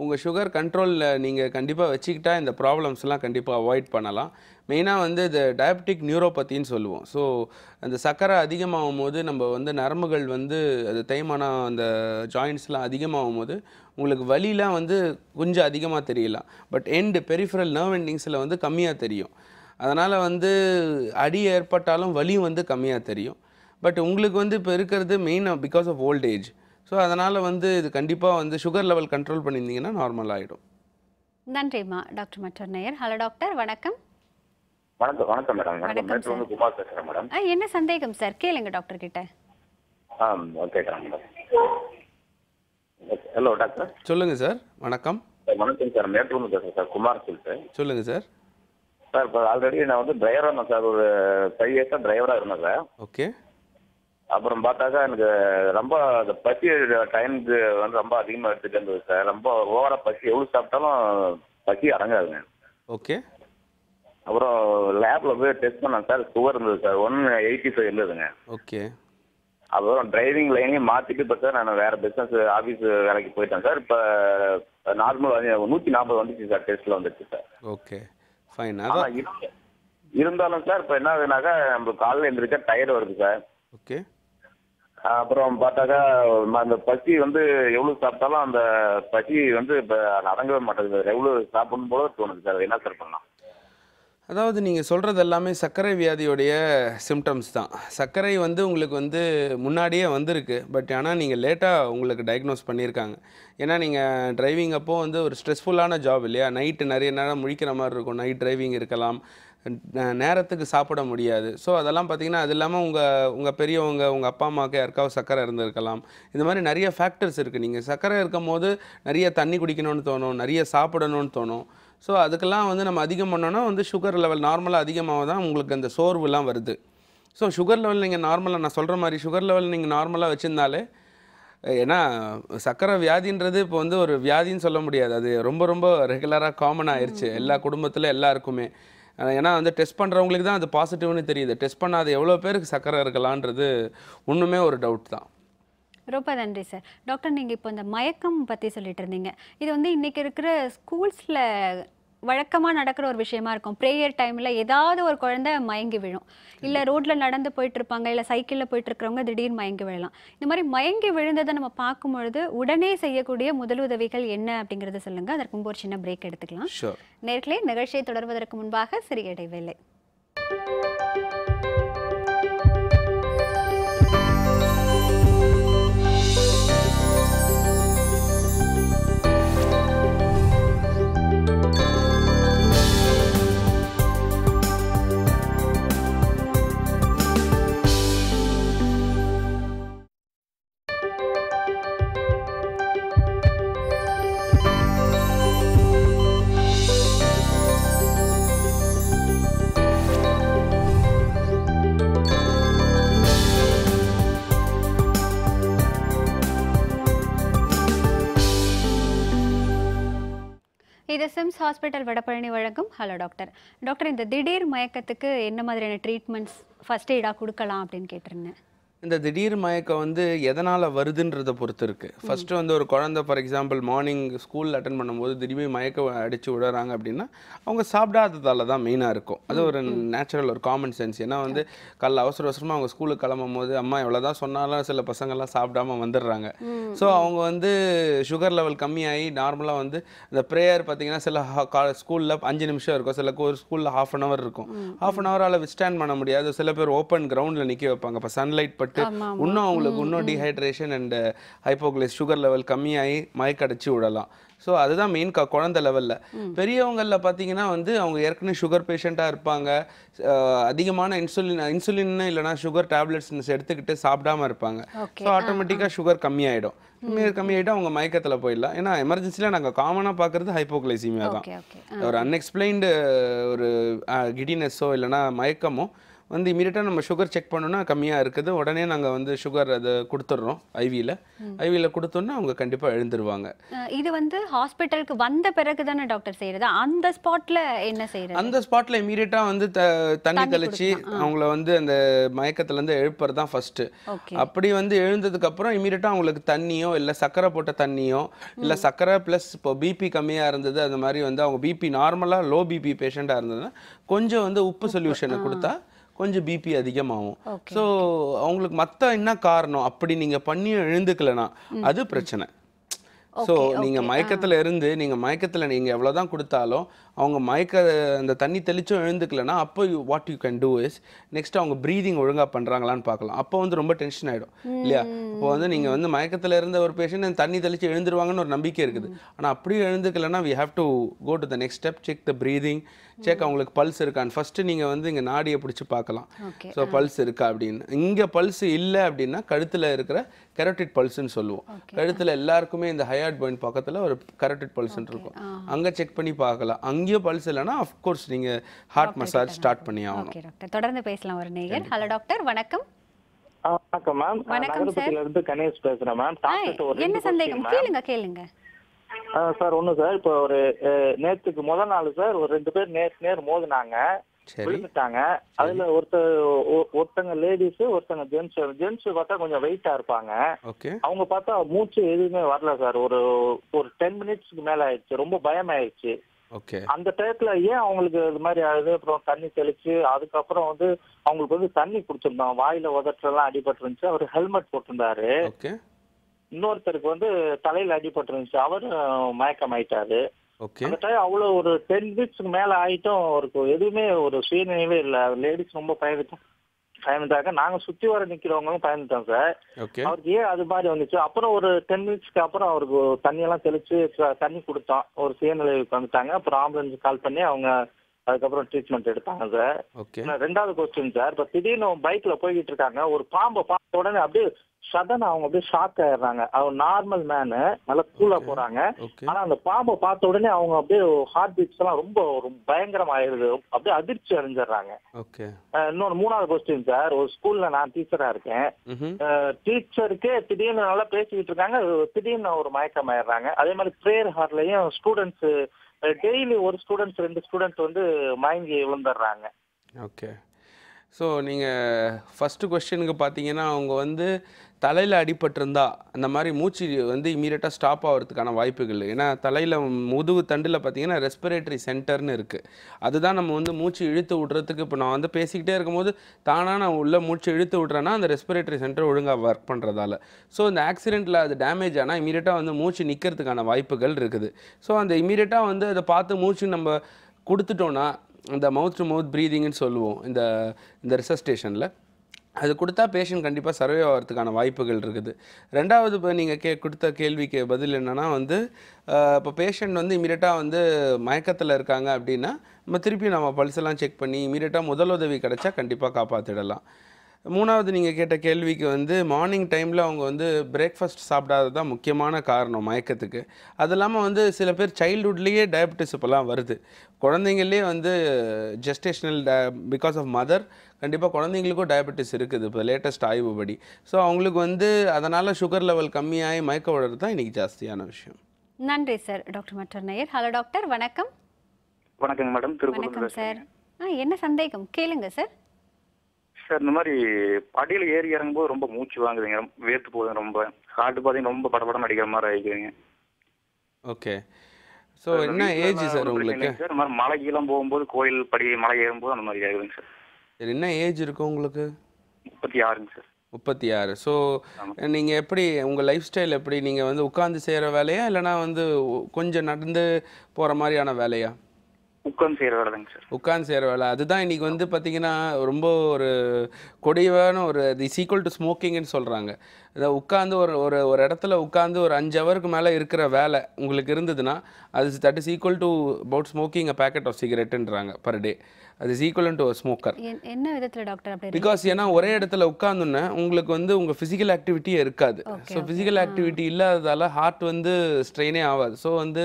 உங்கள் சுகர் கண்ட்ரோலில் நீங்கள் கண்டிப்பாக வச்சுக்கிட்டா இந்த ப்ராப்ளம்ஸ்லாம் கண்டிப்பாக அவாய்ட் பண்ணலாம். மெயினாக வந்து இது டயபெட்டிக் நியூரோபத்தின்னு சொல்லுவோம். ஸோ அந்த சர்க்கரை அதிகமாகும் போது நம்ம வந்து நரம்புகள் வந்து அது தேய்மானம், அந்த ஜாயின்ட்ஸ்லாம் அதிகமாகும் போது உங்களுக்கு வலிலாம் வந்து கொஞ்சம் அதிகமாக தெரியலாம். பட் பெரிஃபரல் நர்வ் எண்டிங்ஸில் வந்து கம்மியாக தெரியும். அதனால் வந்து அடி ஏற்பட்டாலும் வலியும் வந்து கம்மியாக தெரியும். பட் உங்களுக்கு வந்து இப்போ இருக்கிறது மெயினாக because of old age. So அதனால் வந்து இது கண்டிப்பாக வந்து சுகர் லெவல் கண்ட்ரோல் பண்ணியிருந்தீங்கன்னா நார்மல் ஆகிடும். நன்றிம்மா. டாக்டர் மற்றொரு நேயர். ஹலோ டாக்டர், வணக்கம். வணக்கம் மேடம். வணக்கம் சார். குமார் பேசுகிறேன் மேடம். என்ன சந்தேகம் சார்? கேளுங்க டாக்டர் கிட்ட. Okay madam. Hello doctor. சொல்லுங்கள் சார். வணக்கம். வணக்கம் சார். மேட்டூர்னு பேசுகிறேன் சார், குமார் சொல்லிட்டு. சொல்லுங்கள் சார். சார் இப்போ ஆல்ரெடி நான் வந்து டிரைவராக இருந்தேன் சார். ஒரு 5 இயர்ஸாக டிரைவராக இருந்தேன் சார். ஓகே. அப்புறம் பார்த்தாக்கா எனக்கு ரொம்ப அந்த பசி டைமுக்கு வந்து ரொம்ப அதிகமாக எடுத்துகிட்டு இருந்தது சார். ரொம்ப ஓவராக பசி, எவ்வளோ சாப்பிட்டாலும் பசி அடங்காதுங்க. ஓகே. அப்புறம் லேபில் போய் டெஸ்ட் பண்ணேன் சார். சுகர் இருந்தது சார், 185 இருந்ததுங்க. ஓகே. அப்புறம் டிரைவிங் லைனையும் மாற்றிட்டு இப்போ சார் நான் வேறு பிஸ்னஸ் ஆஃபீஸ் வேலைக்கு போயிட்டேன் சார். இப்போ நார்மல் 140 வந்துச்சு சார், டெஸ்ட்டில் வந்துச்சு சார். Okay, fine. அதான் இருந்தாலும் சார் இப்போ என்ன ஆகுதுனாக்கா நம்ம காலையில் எழுந்திரிச்சா டயர்டு வருது சார். ஓகே. அப்புறம் பார்த்தாக்கா அந்த பசி வந்து எவ்வளோ சாப்பிட்டாலும் அந்த பசி வந்து இப்போ அடங்கவே மாட்டேங்குது. எவ்வளோ சாப்பிடணும் போல தோணுது சார். என்ன சார் பண்ணலாம்? அதாவது நீங்கள் சொல்கிறது எல்லாமே சர்க்கரை வியாதியோடைய சிம்டம்ஸ் தான். சர்க்கரை வந்து உங்களுக்கு வந்து முன்னாடியே வந்திருக்கு. பட் ஆனால் நீங்கள் லேட்டாக உங்களுக்கு டயக்னோஸ் பண்ணியிருக்காங்க. ஏன்னா நீங்கள் டிரைவிங் அப்போது வந்து ஒரு ஸ்ட்ரெஸ்ஃபுல்லான ஜாப் இல்லையா? நைட்டு நிறைய நேரம் முழிக்கிற மாதிரி இருக்கும். நைட் டிரைவிங் இருக்கலாம், நேரத்துக்கு சாப்பிட முடியாது. ஸோ அதெல்லாம் பார்த்திங்கன்னா அது இல்லாமல் உங்கள் பெரியவங்க, உங்கள் அப்பா அம்மாவுக்கு யாருக்காவது சர்க்கரை இருந்திருக்கலாம். இந்த மாதிரி நிறைய ஃபேக்டர்ஸ் இருக்குது. நீங்கள் சர்க்கரை இருக்கும் போது நிறைய தண்ணி குடிக்கணும்னு தோணும், நிறைய சாப்பிடணும்னு தோணும். ஸோ அதுக்கெல்லாம் வந்து நம்ம அதிகம் பண்ணோன்னா வந்து சுகர் லெவல் நார்மலாக அதிகமாக தான் உங்களுக்கு அந்த சோர்வுலாம் வருது. ஸோ சுகர் லெவல் நீங்கள் நார்மலாக, நான் சொல்கிற மாதிரி சுகர் லெவல் நீங்கள் நார்மலாக வச்சுருந்தாலே, ஏன்னா சர்க்கரை வியாதின்றது இப்போ வந்து ஒரு வியாதின்னு சொல்ல முடியாது. அது ரொம்ப ரொம்ப ரெகுலராக காமன் ஆயிடுச்சு எல்லா குடும்பத்தில் எல்லாருக்குமே. ஏன்னா வந்து டெஸ்ட் பண்ணுறவங்களுக்கு தான் அது பாசிட்டிவ்னு தெரியுது. டெஸ்ட் பண்ணாத எவ்வளோ பேருக்கு சர்க்கரை இருக்கலான்றது ஒன்றுமே ஒரு டவுட் தான். ரொம்ப நன்றி சார். டாக்டர், நீங்கள் இப்போ இந்த மயக்கம் பற்றி சொல்லிட்டு இருந்தீங்க. இது வந்து இன்றைக்கி இருக்கிற ஸ்கூல்ஸில் வழக்கமாக நடக்கிற ஒரு விஷயமா இருக்கும். ப்ரேயர் டைமில் ஏதாவது ஒரு குழந்தை மயங்கி விழும், இல்லை ரோட்டில் நடந்து போயிட்டுருப்பாங்க, இல்லை சைக்கிளில் போயிட்டுருக்கிறவங்க திடீர்னு மயங்கி விழலாம். இந்த மாதிரி மயங்கி விழுந்ததை நம்ம பார்க்கும்பொழுது உடனே செய்யக்கூடிய முதலுதவிகள் என்ன அப்படிங்கிறத சொல்லுங்கள். அதற்கு முன்பு ஒரு சின்ன பிரேக் எடுத்துக்கலாம். நேர்களே, நிகழ்ச்சியை தொடர்வதற்கு முன்பாக சிறிய இடைவேளை. இது சிம்ஸ் ஹாஸ்பிட்டல் வடபழனி வழங்கும் ஹலோ டாக்டர். டாக்டர், இந்த திடீர் மயக்கத்துக்கு என்ன மாதிரியான ட்ரீட்மெண்ட்ஸ் ஃபர்ஸ்ட் எய்டாக கொடுக்கலாம் அப்படின்னு கேட்டிருந்தேன். இந்த திடீர் மயக்கம் வந்து எதனால் வருதுன்றதை பொறுத்து இருக்குது. ஃபஸ்ட்டு வந்து ஒரு குழந்தை for example morning school attend பண்ணும்போது திடீர்னு மயக்கம் அடித்து விடுறாங்க அப்படின்னா அவங்க சாப்பிடாததால தான் மெயினாக இருக்கும். அது ஒரு நேச்சுரல் ஒரு காமன் சென்ஸ். ஏன்னா வந்து காலைல அவசர அவசரமாக அவங்க ஸ்கூலுக்கு கிளம்பும் போது அம்மா எவ்வளோ தான் சொன்னாலும் சில பசங்கள்லாம் சாப்பிடாம வந்துடுறாங்க. ஸோ அவங்க வந்து சுகர் லெவல் கம்மியாகி நார்மலாக வந்து இந்த ப்ரேயர் பார்த்தீங்கன்னா சில ஸ்கூலில் 5 நிமிஷம் இருக்கும், சில ஸ்கூலில் ½ அன் ஹவர் இருக்கும். ½ அன் ஹவரால் விஸ்டாண்ட் பண்ண முடியாது. சில பேர் ஓப்பன் கிரவுண்டில் நிற்க வைப்பாங்க. இப்போ சன்லைட் பட்டு இன்னும் அவங்களுக்கு இன்னும் டீஹைட்ரேஷன் அண்ட் ஹைப்போக்ளைஸ் சுகர் லெவல் கம்மியாகி மயக்கடிச்சு விடலாம். ஸோ அதுதான் மெயின் குழந்தை லெவலில். பெரியவங்களில் பார்த்தீங்கன்னா வந்து அவங்க ஏற்கனவே சுகர் பேஷண்ட்டாக இருப்பாங்க, அதிகமான இன்சுலின் இல்லைனா சுகர் டேப்லெட்ஸ் எடுத்துக்கிட்டு சாப்பிடாம இருப்பாங்க. ஸோ ஆட்டோமேட்டிக்காக சுகர் கம்மியாயிடும். கம்மியாயிட்டு அவங்க மயக்கத்தில் போயிடலாம். ஏன்னா எமர்ஜென்சியில் நாங்கள் காமனாக பார்க்குறது ஹைப்போக்ளைசீமியா தான். ஒரு அன்எக்ஸ்பிளைன்டு ஒரு கிடினஸோ இல்லைனா மயக்கமோ வந்து இமீடியட்டாக நம்ம சுகர் செக் பண்ணோன்னா கம்மியாக இருக்குது, உடனே நாங்கள் வந்து சுகர் அதை கொடுத்துட்றோம். ஐவியில் கொடுத்தோன்னா அவங்க கண்டிப்பாக எழுந்துருவாங்க. இது வந்து ஹாஸ்பிட்டலுக்கு வந்த பிறகு தானே டாக்டர் செய்கிறது? அந்த ஸ்பாட்டில் என்ன செய்கிறது? அந்த ஸ்பாட்டில் இமீடியட்டாக வந்து தண்ணி தெளித்து அவங்கள வந்து அந்த மயக்கத்துலேருந்து எழுப்புறது தான் ஃபஸ்ட்டு. அப்படி வந்து எழுந்ததுக்கப்புறம் இமீடியட்டாக அவங்களுக்கு தண்ணியோ இல்லை சர்க்கரை போட்ட தண்ணியோ இல்லை சர்க்கரை ப்ளஸ் இப்போ பிபி கம்மியாக இருந்தது, அந்த மாதிரி வந்து அவங்க பிபி நார்மலாக லோ பிபி பேஷண்ட்டாக இருந்ததுன்னா கொஞ்சம் வந்து உப்பு சொல்யூஷனை கொடுத்தா கொஞ்சம் பிபி அதிகமாகும். ஸோ அவங்களுக்கு மற்ற என்ன காரணம் அப்படி நீங்கள் பண்ணி எழுந்துக்கலனா அது பிரச்சனை. ஸோ நீங்கள் மயக்கத்தில் இருந்து நீங்கள் எவ்வளோதான் கொடுத்தாலும் அவங்க அந்த தண்ணி தெளிச்சும் எழுந்துக்கலனா அப்போ what you can do is next அவங்க ப்ரீதிங் ஒழுங்காக பண்ணுறாங்களான்னு பார்க்கலாம். அப்போ வந்து ரொம்ப டென்ஷன் ஆகிடும் இல்லையா? இப்போ வந்து நீங்கள் வந்து மயக்கத்தில் இருந்த ஒரு பேஷண்ட் தண்ணி தெளித்து எழுந்துருவாங்கன்னு ஒரு நம்பிக்கை இருக்குது. ஆனால் அப்படியே எழுந்துக்கலனா we have to go to the next step, check the breathing, check அவங்களுக்கு பல்ஸ் இருக்கான்னு. ஃபஸ்ட்டு நீங்கள் வந்து இங்கே நாடியை பிடிச்சி பார்க்கலாம். ஸோ பல்ஸ் இருக்கா அப்படின்னு. இங்கே பல்ஸ் இல்லை அப்படின்னா கழுத்தில் இருக்கிற கரோட்டிட் பல்ஸ்ன்னு சொல்லுவோம். கழுத்தில் எல்லாருக்குமே இந்த ஹையார்ட் பாயிண்ட் பக்கத்தில் ஒரு கரோட்டிட் பல்ஸ்ன்னு இருக்கும், அங்கே செக் பண்ணி பார்க்கலாம். அங்கேயும் பல்ஸ் இல்லைன்னா அஃப்கோர்ஸ் நீங்கள் ஹார்ட் மசாஜ் ஸ்டார்ட் பண்ணி ஆகணும். தொடர்ந்து பேசலாம் ஒரு நேயர். ஹலோ டாக்டர், வணக்கம். வணக்கம் மேம். நகரத்துல இருந்து கணேஷ் பேசுறேன் மேம். என்ன சந்தேகம்? கேளுங்க. சார் ஒண்ணு சார், இப்போ ஒரு நேத்துக்கு முதல் நாள் சார் ஒரு 2 பேர் நேர் மோதினாங்க, விழுந்துட்டாங்க. அதுல ஒருத்தங்க லேடிஸ் ஒருத்தங்க ஜென்ஸ் பார்த்தா கொஞ்சம் வெயிட்டா இருப்பாங்க. அவங்க பார்த்தா மூச்சு எதுவுமே வரல சார். ஒரு 10 மினிட்ஸ்க்கு மேல ஆயிடுச்சு. ரொம்ப பயம் ஆயிடுச்சு. அந்த டயத்துல ஏன் அவங்களுக்கு இது மாதிரி ஆகுது? அப்புறம் தண்ணி தெளிச்சு அதுக்கப்புறம் வந்து அவங்களுக்கு வந்து தண்ணி குடிச்சிருந்தோம். வாயில உதட்டெல்லாம் அடிபட்டு இருந்துச்சு. அவர் ஹெல்மெட் போட்டிருந்தாரு. இன்னொருத்தருக்கு வந்து தலையில அடிபட்டு இருந்துச்சு. அவரு மயக்கம் ஆயிட்டாரு. அந்த டைம் அவ்வளவு ஒரு 10 மினிட்ஸ்க்கு மேல ஆயிட்டும் அவருக்கு எதுவுமே ஒரு சுயநினைவே இல்லை. லேடிஸ் ரொம்ப பயந்துட்டாங்க. நாங்க சுத்தி வர நிக்கிறவங்களும் பயந்துட்டோம் சார். அவருக்கு ஏன் அது மாதிரி வந்துச்சு? அப்புறம் ஒரு 10 மினிட்ஸ்க்கு அப்புறம் அவருக்கு தண்ணியெல்லாம் தெளிச்சு தண்ணி கொடுத்தோம். ஒரு சுயநிலைக்கு வந்துட்டாங்க. அப்புறம் ஆம்புலன்ஸ் கால் பண்ணி அவங்க அதுக்கப்புறம் ட்ரீட்மெண்ட் எடுத்தாங்க சார். 2வது கொஸ்டின் சார், இப்ப திடீர்னு பைக்ல போய்கிட்டு இருக்காங்க, ஒரு பாம்பை பார்த்த உடனே அப்படியே சடன் அவங்க அப்படியே ஷாக் ஆயிடுறாங்க. அவங்க நார்மல் மேனு நல்லா கூலா போறாங்க. ஆனா அந்த பாம்பை பார்த்த உடனே அவங்க அப்படியே ஹார்ட் பீட்ஸ் எல்லாம் ரொம்ப பயங்கரம் ஆயிடுது. அப்படியே அதிர்ச்சி அடைஞ்சிடுறாங்க. இன்னொரு 3வது கொஸ்டின் சார், ஒரு ஸ்கூல்ல நான் டீச்சரா இருக்கேன். டீச்சருக்கே திடீர்னு நல்லா பேசிக்கிட்டு இருக்காங்க, திடீர்னு ஒரு மயக்கம் ஆயிடுறாங்க. அதே மாதிரி ப்ரேயர் ஹார்லையும் ஸ்டூடெண்ட்ஸ் டெய்லி ஒரு ஸ்டூடெண்ட்ஸ் 2 ஸ்டூடெண்ட்ஸ் வந்து மயங்கி விழுந்துடுறாங்க. ஓகே. ஸோ நீங்கள் ஃபஸ்ட்டு கொஸ்டினுக்கு பார்த்தீங்கன்னா அவங்க வந்து தலையில் அடிபட்டிருந்தா அந்த மாதிரி மூச்சு வந்து இமீடியட்டாக ஸ்டாப் ஆகிறதுக்கான வாய்ப்புகள். ஏன்னா தலையில் முதுகு தண்டில் பார்த்தீங்கன்னா ரெஸ்பிரேட்டரி சென்டர்னு இருக்குது. அதுதான் நம்ம வந்து மூச்சு இழுத்து விட்றதுக்கு. இப்போ நான் வந்து பேசிக்கிட்டே இருக்கும்போது தானாக நான் உள்ளே மூச்சு இழுத்து விட்றேன்னா அந்த ரெஸ்பிரேட்டரி சென்டர் ஒழுங்காக ஒர்க் பண்ணுறதால. ஸோ இந்த ஆக்சிடெண்ட்டில் அது டேமேஜ் ஆனால் இமீடியட்டாக வந்து மூச்சு நிற்கிறதுக்கான வாய்ப்புகள் இருக்குது. ஸோ அந்த இமீடியட்டாக வந்து அதை பார்த்து மூச்சு நம்ம கொடுத்துட்டோன்னா இந்த மவுத் டு மவுத் ப்ரீதிங்னு சொல்லுவோம் இந்த ரிசஸ்டேஷனில், அது கொடுத்தா பேஷண்ட் கண்டிப்பாக சர்வே ஆகிறதுக்கான வாய்ப்புகள் இருக்குது. 2வது இப்போ நீங்கள் கொடுத்த கேள்விக்கு பதில் என்னென்னா வந்து இப்போ பேஷண்ட் வந்து இமீடியட்டாக வந்து மயக்கத்தில் இருக்காங்க அப்படின்னா நம்ம பல்ஸ் எல்லாம் செக் பண்ணி இமீடியட்டாக முதலுதவி கிடைச்சா கண்டிப்பாக காப்பாற்றிடலாம். 3வது நீங்கள் கேட்ட கேள்விக்கு வந்து மார்னிங் டைமில் அவங்க வந்து பிரேக்ஃபாஸ்ட் சாப்பிடாதது தான் முக்கியமான காரணம் மயக்கத்துக்கு. அது இல்லாமல் வந்து சில பேர் சைல்டுஹுட்லேயே டயபெட்டிஸ் இப்போலாம் வருது. குழந்தைங்களே வந்து ஜெஸ்டேஷனல் பிகாஸ் ஆஃப் மதர் கண்டிப்பாக குழந்தைங்களுக்கும் டயபெட்டிஸ் இருக்குது இப்போ லேட்டஸ்ட் ஆய்வுபடி. ஸோ அவங்களுக்கு வந்து அதனால் சுகர் லெவல் கம்மியாகி மயக்க விடுறது தான் இன்றைக்கி ஜாஸ்தியான விஷயம். நன்றி சார். டாக்டர் மற்றொரு நேயர். ஹலோ டாக்டர், வணக்கம். வணக்கங்க மேடம், வணக்கம் சார். என்ன சந்தேகம் கேளுங்க சார். சார், இந்த மாதிரி படியில் ஏறி இறங்கும்போது ரொம்ப மூச்சு வாங்குதுங்க, வேர்த்து போகுது, ரொம்ப ஹார்ட் பார்த்தீங்கன்னா ரொம்ப படபடம் அடிக்கிற மாதிரி ஆகிக்குதுங்க. ஓகே. ஸோ என்ன ஏஜ் சார் உங்களுக்கு? சார், இந்த மாதிரி மலை கீழே போகும்போது கோயில் படி மலை ஏறும்போது அந்த மாதிரி ஆகுதுங்க சார். சரி, என்ன ஏஜ் இருக்கும் உங்களுக்கு? 36ங்க சார். 36. ஸோ நீங்கள் எப்படி உங்கள் லைஃப் ஸ்டைல் எப்படி? நீங்கள் வந்து உட்காந்து செய்கிற வேலையா இல்லைனா வந்து கொஞ்சம் நடந்து போகிற மாதிரியான வேலையா? உட்காந்து செய்கிற வேலை தாங்க சார். உட்காந்து செய்கிற வேலை. அதுதான் இன்றைக்கி வந்து பார்த்திங்கன்னா ரொம்ப ஒரு கொடிவான ஒரு இஸ் ஈக்குவல் டு ஸ்மோக்கிங்னு சொல்கிறாங்க. அதாவது உட்காந்து ஒரு ஒரு இடத்துல உட்காந்து ஒரு 5 ஹவருக்கு மேலே இருக்கிற வேலை உங்களுக்கு இருந்ததுன்னா that is equal to about smoking a packet of சிகரெட்டுன்றாங்க பர் டே. அது இஸ் ஈக்குவல் டு ஸ்மோக்கர். என்ன விதத்தில் டாக்டர் அப்படி? பிகாஸ் ஏன்னா ஒரே இடத்துல உட்காந்துன்னா உங்களுக்கு வந்து உங்கள் ஃபிசிக்கல் ஆக்டிவிட்டியே இருக்காது. ஸோ ஃபிசிக்கல் ஆக்டிவிட்டி இல்லாததால் ஹார்ட் வந்து ஸ்ட்ரெயினே ஆகாது. ஸோ வந்து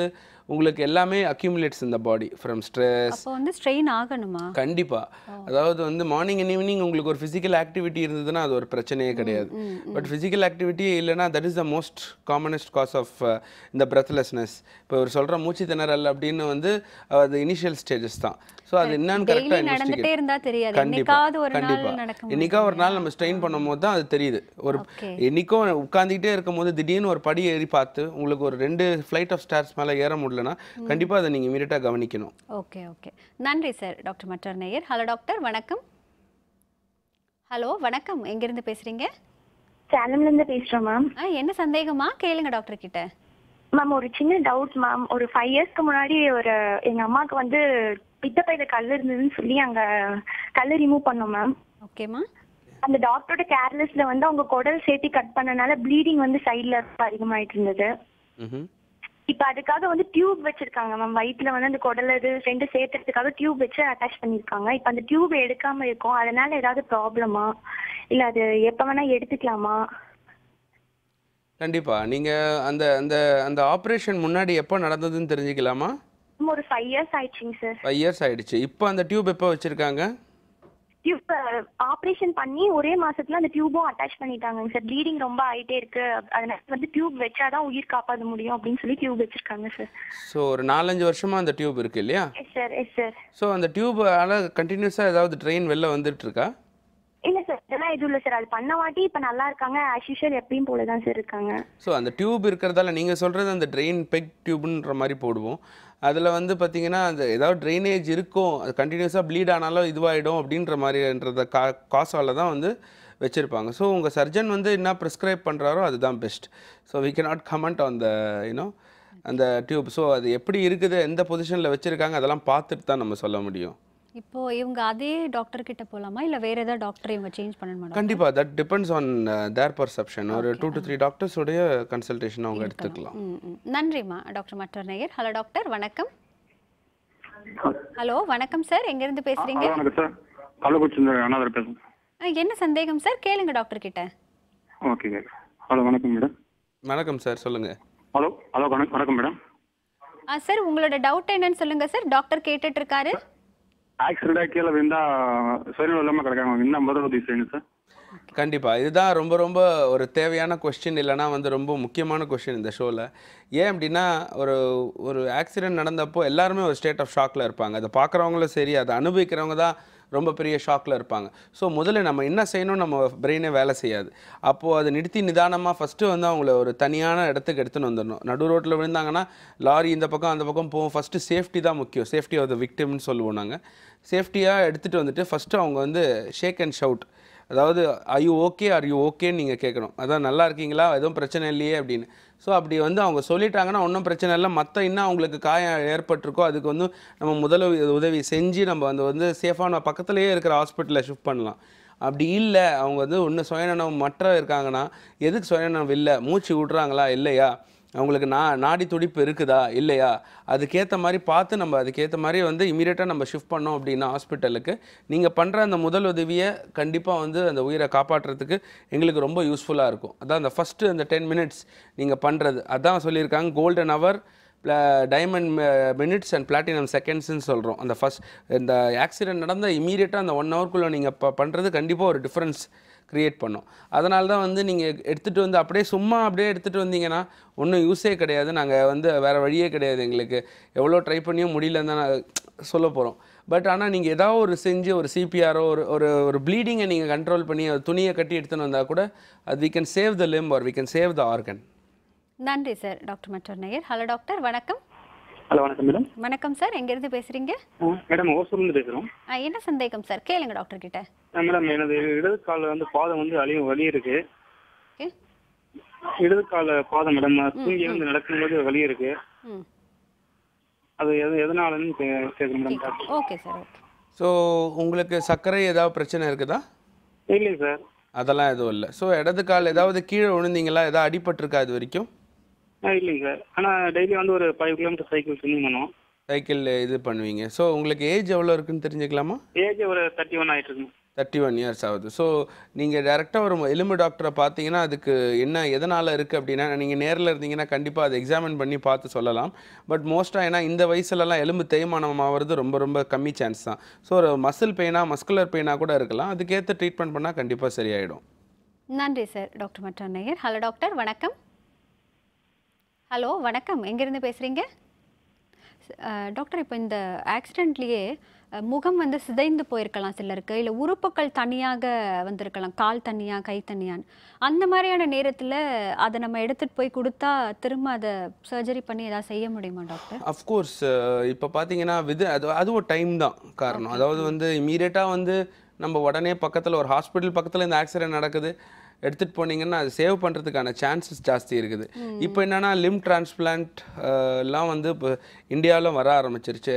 உங்களுக்கு எல்லாமே அக்யூமுலேட்ஸ் இந்த பாடி ஃப்ரம் ஸ்ட்ரெஸ். அப்போ வந்து ஸ்ட்ரெயின் ஆகணுமா? கண்டிப்பாக. அதாவது வந்து மார்னிங் அண்ட் ஈவினிங் உங்களுக்கு ஒரு ஃபிசிக்கல் ஆக்டிவிட்டி இருந்ததுன்னா அது ஒரு பிரச்சனையே கிடையாது. பட் ஃபிசிக்கல் ஆக்டிவிட்டியே இல்லைன்னா that is the most commonest cause of இந்த பிரெத்லெஸ்னஸ். இப்போ ஒரு சொல்கிற மூச்சு திணறல் அப்படின்னு வந்து அது இனிஷியல் ஸ்டேஜஸ் தான். ஸோ அது என்னன்னு கரெக்டாக நடந்துட்டே இருந்தா தெரியாது. என்னைக்கா ஒரு நாள் நம்ம ஸ்ட்ரெயின் பண்ணும்போது தான் அது தெரியுது. ஒரு என்னைக்கும் உட்காந்துக்கிட்டே இருக்கும் போது திடீர்னு ஒரு படி ஏறி பார்த்து உங்களுக்கு ஒரு 2 ஃப்ளைட் ஆஃப் ஸ்டார்ஸ் மேலே ஏற முடியலன்னா கண்டிப்பாக அதை நீங்கள் இமீடியட்டாக கவனிக்கணும். ஓகே ஓகே, நன்றி சார். டாக்டர் மற்றொரு நேயர். ஹலோ டாக்டர், வணக்கம். ஹலோ வணக்கம், எங்கேருந்து பேசுகிறீங்க? சேலம்லேருந்து பேசுகிறோம் மேம். என்ன சந்தேகமா கேளுங்க டாக்டர் கிட்ட. மேம், ஒரு சின்ன டவுட் மேம். ஒரு 5 இயர்ஸ்க்கு முன்னாடி எங்க அம்மாவுக்கு வந்து பித்தப்பையில கல் இருந்ததுன்னு சொல்லி அங்க கல் ரிமூவ் பண்ணோம் மேம். ஓகேமா. அந்த டாக்டரோட கேர்லெஸ்ல வந்து அவங்க குடல் சேர்த்து கட் பண்ணனால ப்ளீடிங் வந்து சைட்ல அதிகமாயிட்டு இருந்தது. இப்ப அதுக்காக வந்து டியூப் வச்சிருக்காங்க மேம். வயிற்றுல வந்து அந்த குடல் இது 2 சேர்த்துறதுக்காக டியூப் வச்சு அட்டாச் பண்ணிருக்காங்க. இப்ப அந்த டியூப் எடுக்காம இருக்கும், அதனால ஏதாவது ப்ராப்ளமா இல்ல அது எப்ப வேணா எடுத்துக்கலாமா? கண்டிப்பா. நீங்க அந்த அந்த அந்த ஆபரேஷன் முன்னாடி எப்போ நடந்ததுன்னு தெரிஞ்சுக்கலாமா? ஒரு 5 இயர்ஸ் ஆயிடுச்சுங்க சார். 5 இயர்ஸ் ஆயிடுச்சு. இப்போ அந்த டியூப் எப்போ வச்சிருக்காங்க? டியூப் ஆபரேஷன் பண்ணி ஒரே மாசத்துல அந்த டியூபும் அட்டாச் பண்ணிட்டாங்க சார். ப்ளீடிங் ரொம்ப ஆயிட்டே இருக்கு, அதனால வந்து டியூப் வச்சாதான் உயிர் காப்பாற்ற முடியும் அப்படின்னு சொல்லி டியூப் வச்சிருக்காங்க சார். ஸோ ஒரு 4-5 வருஷமா அந்த டியூப் இருக்கு இல்லையா? Yes sir, yes sir. So அந்த டியூபால கண்டினியூஸா ஏதாவது ட்ரெயின் வெளில வந்துட்டு இருக்கா? இல்ல சார், இதெல்லாம் எதுவும் இல்லை சார். அது பண்ண வாட்டி இப்ப நல்லா இருக்காங்க, ஆஸ் யூஷுவல் எப்பயும் போலதான் சார் இருக்காங்க. ஸோ அந்த டியூப் இருக்கிறதால நீங்க சொல்றது அந்த ட்ரெயின் பெக் டியூப்ன்ற மாதிரி போடுவோம். அதில் வந்து பார்த்தீங்கன்னா அந்த ஏதாவது ட்ரைனேஜ் இருக்கும், அது கண்டினியூஸாக ப்ளீட் ஆனாலும் இதுவாகிடும் அப்படின்ற மாதிரின்றத காசால தான் வந்து வச்சுருப்பாங்க. ஸோ உங்கள் சர்ஜன் வந்து என்ன ப்ரிஸ்கிரைப் பண்ணுறாரோ அதுதான் best. So we cannot comment on the you know அந்த டியூப். ஸோ அது எப்படி இருக்குது, எந்த பொசிஷனில் வச்சுருக்காங்க, அதெல்லாம் பார்த்துட்டு தான் நம்ம சொல்ல முடியும். இப்போ இவங்க அதே டாக்டர் கிட்ட போலாமா இல்ல வேற ஏதாவது டாக்டர் இவங்க சேஞ்ச் பண்ணணுமா? கண்டிப்பா that depends on their perception. ஒரு 2 to 3 டாக்டர்ஸ் உடைய கன்சல்டேஷன் அவங்க எடுத்துக்கலாம். நன்றிமா. டாக்டர் மற்றொரு நேயர். ஹலோ டாக்டர், வணக்கம். ஹலோ வணக்கம் சார், எங்க இருந்து பேசுறீங்க? வணக்கம் சார், கள்ளக்குறிச்சியில அனாதர் பேசுறேன். என்ன சந்தேகம் சார் கேளுங்க டாக்டர் கிட்ட. ஓகே. ஹலோ வணக்கம் மேடம். வணக்கம் சார், சொல்லுங்க. ஹலோ ஹலோ வணக்கம் மேடம். சார் உங்களோட டவுட் என்னன்னு சொல்லுங்க சார், டாக்டர் கேட்டுட்டு இருக்காரு. ஆக்சிடென்ட் கீழே விழுந்தா சுயநலம் இல்லாமல் கிடக்காங்க, என்ன முதல் உதவி செய்யணும் சார்? கண்டிப்பாக இதுதான் ரொம்ப ரொம்ப ஒரு தேவையான கொஸ்டின், இல்லைனா வந்து ரொம்ப முக்கியமான கொஸ்டின் இந்த ஷோவில். ஏன் அப்படின்னா ஒரு ஒரு ஆக்சிடென்ட் நடந்தப்போ எல்லாருமே ஒரு ஸ்டேட் ஆஃப் ஷாக்கில் இருப்பாங்க. அதை பார்க்குறவங்களும் சரி, அதை அனுபவிக்கிறவங்க தான் ரொம்ப பெரிய ஷாக்கில் இருப்பாங்க. ஸோ முதல்ல நம்ம என்ன செய்யணும், நம்ம பிரெயினே வேலை செய்யாது. அப்போது அதை நிறுத்தி நிதானமாக ஃபஸ்ட்டு வந்து அவங்கள ஒரு தனியான இடத்துக்கு எடுத்துன்னு வந்துடணும். நடு ரோட்டில் விழுந்தாங்கன்னா லாரி இந்த பக்கம் அந்த பக்கம் போவோம். ஃபஸ்ட்டு சேஃப்டி தான் முக்கியம். சேஃப்டி ஆஃப் த விக்டிம்னு சொல்லுவோம் நாங்கள். சேஃப்டியாக எடுத்துகிட்டு வந்துட்டு ஃபஸ்ட்டு அவங்க வந்து ஷேக் அண்ட் ஷவுட், அதாவது I you okay are you ஓகேன்னு நீங்கள் கேட்கணும். அதான் நல்லா இருக்கீங்களா, எதுவும் பிரச்சனை இல்லையே அப்படின்னு. ஸோ அப்படி வந்து அவங்க சொல்லிட்டாங்கன்னா ஒன்றும் பிரச்சனை இல்லை. மற்ற இன்னும் அவங்களுக்கு காயம் ஏற்பட்டிருக்கோ அதுக்கு வந்து நம்ம உதவி செஞ்சு நம்ம வந்து சேஃபான பக்கத்துலேயே இருக்கிற ஹாஸ்பிட்டலில் ஷிஃப்ட் பண்ணலாம். அப்படி இல்லை அவங்க வந்து ஒன்று சுயநலம் மற்ற இருக்காங்கன்னா, எதுக்கு சுயநலம் இல்லை, மூச்சு விட்றாங்களா இல்லையா, அவங்களுக்கு நாடி துடிப்பு இருக்குதா இல்லையா, அதுக்கேற்ற மாதிரி பார்த்து நம்ம அதுக்கேற்ற மாதிரி வந்து இமீடியட்டாக நம்ம ஷிஃப்ட் பண்ணோம் அப்படின்னா ஹாஸ்பிட்டலுக்கு நீங்கள் பண்ணுற அந்த முதல் உதவியை கண்டிப்பாக வந்து அந்த உயிரை காப்பாற்றுறதுக்கு எங்களுக்கு ரொம்ப யூஸ்ஃபுல்லாக இருக்கும். அதான் அந்த ஃபஸ்ட்டு அந்த 10 minutes நீங்கள் பண்ணுறது, அதான் சொல்லியிருக்காங்க golden hour, diamond minutes and platinum செகண்ட்ஸ்ன்னு சொல்கிறோம். அந்த ஃபஸ்ட் இந்த ஆக்சிடென்ட் நடந்த இமீடியட்டாக அந்த 1 hourக்குள்ளே நீங்கள் பண்ணுறது கண்டிப்பாக ஒரு டிஃப்ரென்ஸ் க்ரியேட் பண்ணும். அதனால தான் வந்து நீங்கள் எடுத்துகிட்டு வந்து அப்படியே எடுத்துகிட்டு வந்தீங்கன்னா ஒன்றும் யூஸே கிடையாது. நாங்கள் வந்து வேறு வழியே கிடையாது, எங்களுக்கு எவ்வளோ ட்ரை பண்ணியும் முடியலன்னு தான் நான் சொல்ல போகிறோம். பட் ஆனால் நீங்கள் ஏதாவது ஒரு செஞ்சு ஒரு சிபிஆரோ ஒரு ப்ளீடிங்கை நீங்கள் கண்ட்ரோல் பண்ணி துணியை கட்டி எடுத்துன்னு வந்தால் கூட அது we can save the limb or we can save the organ. நன்றி சார். டாக்டர் மற்றொரு நேயர். ஹலோ டாக்டர், வணக்கம். ஹலோ வணக்கம் மேடம். வணக்கம் சார், எங்கேருந்து பேசுகிறீங்க? மேடம் ஓசூர்லேருந்து பேசுகிறோம். என்ன சந்தேகம் சார்? கேளுங்க டாக்டர் கிட்ட. மேடம் எனது இடது காலில் வந்து பாதம் வந்து வலி இருக்கு. இடது கால பாதம் மேடம் தூங்கி வந்து நடக்கும்போது வலி இருக்கு. அது எதனாலன்னு கேட்குறேன் madam doctor. Okay sir, okay. So உங்களுக்கு சர்க்கரை ஏதாவது பிரச்சனை இருக்குதா? இல்லைங்க சார். அதெல்லாம் எதுவும் இல்லை. ஸோ இடது கால் ஏதாவது கீழே விழுந்தீங்களா? ஏதாவது அடிபட்டிருக்கா இது வரைக்கும்? இல்லைங்க சார். ஆனால் டெய்லி வந்து ஒரு 5 கிலோமீட்டர் சைக்கிள் ஸ்விம்மிங் பண்ணுவோம். சைக்கிள் இது பண்ணுவீங்க. ஸோ உங்களுக்கு ஏஜ் எவ்வளோ இருக்குன்னு தெரிஞ்சுக்கலாமா? ஏஜ் ஒரு 31 ஆகிட்டு இருக்கு. 31 இயர்ஸ் ஆகுது. ஸோ நீங்கள் டேரெக்டாக ஒரு எலும்பு டாக்டரை பார்த்தீங்கன்னா அதுக்கு என்ன எதனால் இருக்குது அப்படின்னா நீங்கள் நேரில் இருந்தீங்கன்னா கண்டிப்பாக அதை எக்ஸாமின் பண்ணி பார்த்து சொல்லலாம். பட் மோஸ்ட்டாக ஏன்னா இந்த வயசுலலாம் எலும்பு தேய்மானம் ஆகிறது ரொம்ப ரொம்ப கம்மி சான்ஸ் தான். ஸோ ஒரு மஸ்குலர் பெயினாக கூட இருக்கலாம். அதுக்கேற்ற ட்ரீட்மெண்ட் பண்ணால் கண்டிப்பாக சரியாயிடும். நன்றி சார். டாக்டர் மற்றொரு நேயர். ஹலோ டாக்டர், வணக்கம். ஹலோ வணக்கம், எங்கேருந்து பேசுகிறீங்க? டாக்டர், இப்போ இந்த ஆக்சிடெண்ட்லேயே முகம் வந்து சிதைந்து போயிருக்கலாம் சிலருக்கு, இல்லை உறுப்புகள் தனியாக வந்திருக்கலாம், கால் தனியாக கை தனியான்னு. அந்த மாதிரியான நேரத்தில் அதை நம்ம எடுத்துகிட்டு போய் கொடுத்தா திரும்ப அதை சர்ஜரி பண்ணி ஏதாவது செய்ய முடியுமா டாக்டர்? அஃப்கோர்ஸ். இப்போ பார்த்தீங்கன்னா அது ஒரு டைம் தான் காரணம். அதாவது வந்து இமீடியட்டாக வந்து நம்ம உடனே பக்கத்தில் ஒரு ஹாஸ்பிட்டல் பக்கத்தில் இந்த ஆக்சிடென்ட் நடக்குது எடுத்துகிட்டு போனீங்கன்னா அது சேவ் பண்ணுறதுக்கான சான்சஸ் ஜாஸ்தி இருக்குது. இப்போ என்னென்னா லிம் டிரான்ஸ்பிளான்ட் எல்லாம் வந்து இப்போ இந்தியாவில் வர ஆரம்பிச்சிருச்சு.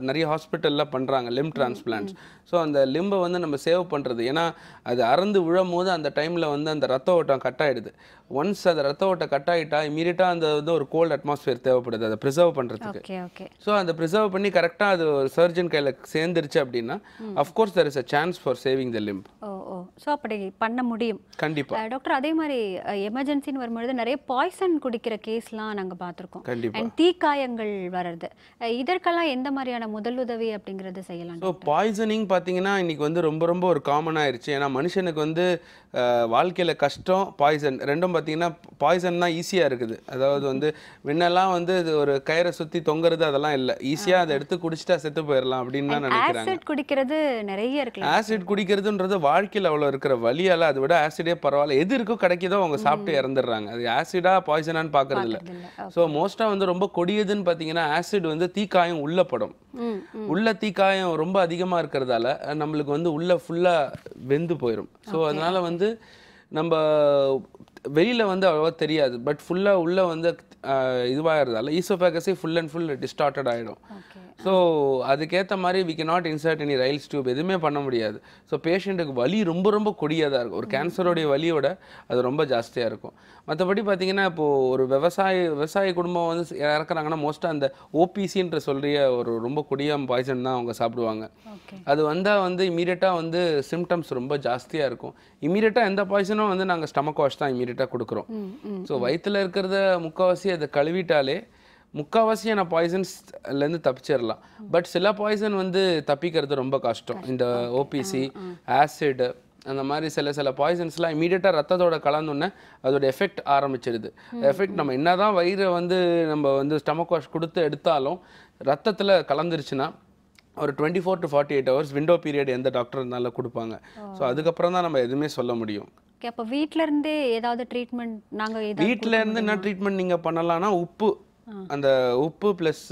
நிறைய ஹாஸ்பிட்டலில் பண்ணுறாங்க லிம் டிரான்ஸ்பிளான்ட்ஸ். ஸோ அந்த லிம்பை வந்து நம்ம சேவ் பண்ணுறது, ஏன்னா அது அறந்து விழும் போது அந்த டைமில் வந்து அந்த ரத்த ஓட்டம் கட் ஆகிடுது. ஒன்ஸ் அந்த ரத்த ஓட்டம் கட் ஆகிட்டா இமீடியட்டாக அந்த வந்து ஒரு கோல்டு அட்மாஸ்பியர் தேவைப்படுது அதை ப்ரிசர்வ் பண்ணுறதுக்கு. ஸோ அந்த ப்ரிசர்வ் பண்ணி கரெக்டாக அது ஒரு சர்ஜன் கையில் சேர்ந்துருச்சு அப்படின்னா of course there is a chance for saving the limb. So அப்படி பண்ண முடியும் கண்டிப்பாக டாக்டர். அதே மாதிரி எமர்ஜென்சின்னு வரும்பொழுது நிறைய பாய்சன் குடிக்கிற கேஸ்லாம் நாங்கள் பார்த்துருக்கோம். கண்டிப்பாக தீக்காயங்கள் வர்றது, இதற்கெல்லாம் எந்த மாதிரியான முதலுதவி அப்படிங்கிறது செய்யலாம்? ஸோ பாய்சனிங் பார்த்தீங்கன்னா இன்றைக்கி வந்து ரொம்ப ரொம்ப ஒரு காமன் ஆயிடுச்சு. ஏன்னா மனுஷனுக்கு வந்து வாழ்க்கையில் கஷ்டம் பாய்சன் ரெண்டும் பார்த்தீங்கன்னா பாய்சன் தான் ஈஸியாக இருக்குது. அதாவது வந்து முன்னெல்லாம் வந்து ஒரு கயிறை சுற்றி தொங்குறது அதெல்லாம் இல்லை, ஈஸியாக அதை எடுத்து குடிச்சிட்டா செத்து போயிடலாம் அப்படின்னு தான் நினைக்கிறாங்க. ஆசிட் குடிக்கிறது நிறைய இருக்கு. ஆசிட் குடிக்கிறதுன்றது வாழ்க்கையில் அவ்வளோ இருக்கிற வழியால் அதை விட ஆசிடே பரவாயில்ல, எது இருக்கோ கிடைக்கிதோ அவங்க சாப்பிட்டு இறந்துடுறாங்க. அது ஆசிடா பாய்சனான்னு பார்க்கறது இல்லை. ஸோ மோஸ்ட்டாக வந்து ரொம்ப கொடியதுன்னு பார்த்தீங்கன்னா ஆசிட் வந்து தீக்காயம் உள்ள படும். உள்ள தீக்காயம் ரொம்ப அதிகமாக இருக்கிறதால நம்மளுக்கு வந்து உள்ள ஃபுல்லாக வெந்து போயிடும். ஸோ அதனால வந்து நம்ம வெளியில் வந்து அவ்வளோவா தெரியாது, பட் ஃபுல்லாக உள்ளே வந்து இதுவாகிறதால ஈசோஃபேகஸே ஃபுல் அண்ட் ஃபுல் டிஸ்டார்டட் ஆகிடும். ஸோ அதுக்கேற்ற மாதிரி we can not insert any Ryle's tube, எதுவுமே பண்ண முடியாது. ஸோ பேஷண்ட்டுக்கு வலி ரொம்ப ரொம்ப கொடியாக தான் இருக்கும். ஒரு கேன்சரோடைய வலியோட அது ரொம்ப ஜாஸ்தியாக இருக்கும். மற்றபடி பார்த்தீங்கன்னா இப்போது ஒரு விவசாய குடும்பம் வந்து இறக்குறாங்கன்னா மோஸ்ட்டாக அந்த ஓபிசின்ற சொல்கிற ஒரு ரொம்ப கொடிய பாய்சன் தான் அவங்க சாப்பிடுவாங்க. அது வந்தால் வந்து இமீடியட்டாக வந்து சிம்டம்ஸ் ரொம்ப ஜாஸ்தியாக இருக்கும். இமீடியட்டாக எந்த பாய்சனும் வந்து நாங்கள் ஸ்டமக் வாஷ் தான் இமீடியட்டாக கொடுக்குறோம். ஸோ வயிற்றில் இருக்கிறத முக்கால்வாசி அதை கழுவிட்டாலே முக்கால்வாசியான பாய்சன்ஸ்லேருந்து தப்பிச்சிடலாம். பட் சில பாய்சன் வந்து தப்பிக்கிறது ரொம்ப கஷ்டம். இந்த ஓபிசி, ஆசிட், அந்த மாதிரி சில பாய்சன்ஸ்லாம் இமீடியட்டாக ரத்தத்தோட கலந்தோன்னே அதோட எஃபெக்ட் ஆரம்பிச்சிடுது. எஃபெக்ட் நம்ம என்ன தான் வயிறை வந்து நம்ம வந்து ஸ்டமக் வாஷ் கொடுத்து எடுத்தாலும் ரத்தத்தில் கலந்துருச்சுன்னா ஒரு 24 to 48 hours விண்டோ பீரியட் எந்த டாக்டர் இருந்தாலும் கொடுப்பாங்க. ஸோ அதுக்கப்புறம் தான் நம்ம எதுவுமே சொல்ல முடியும். அப்போ வீட்டில இருந்தே ஏதாவது ட்ரீட்மெண்ட் நாங்கள் வீட்டில் இருந்து என்ன ட்ரீட்மெண்ட் நீங்கள் பண்ணலாம்னா அந்த உப்பு ப்ளஸ்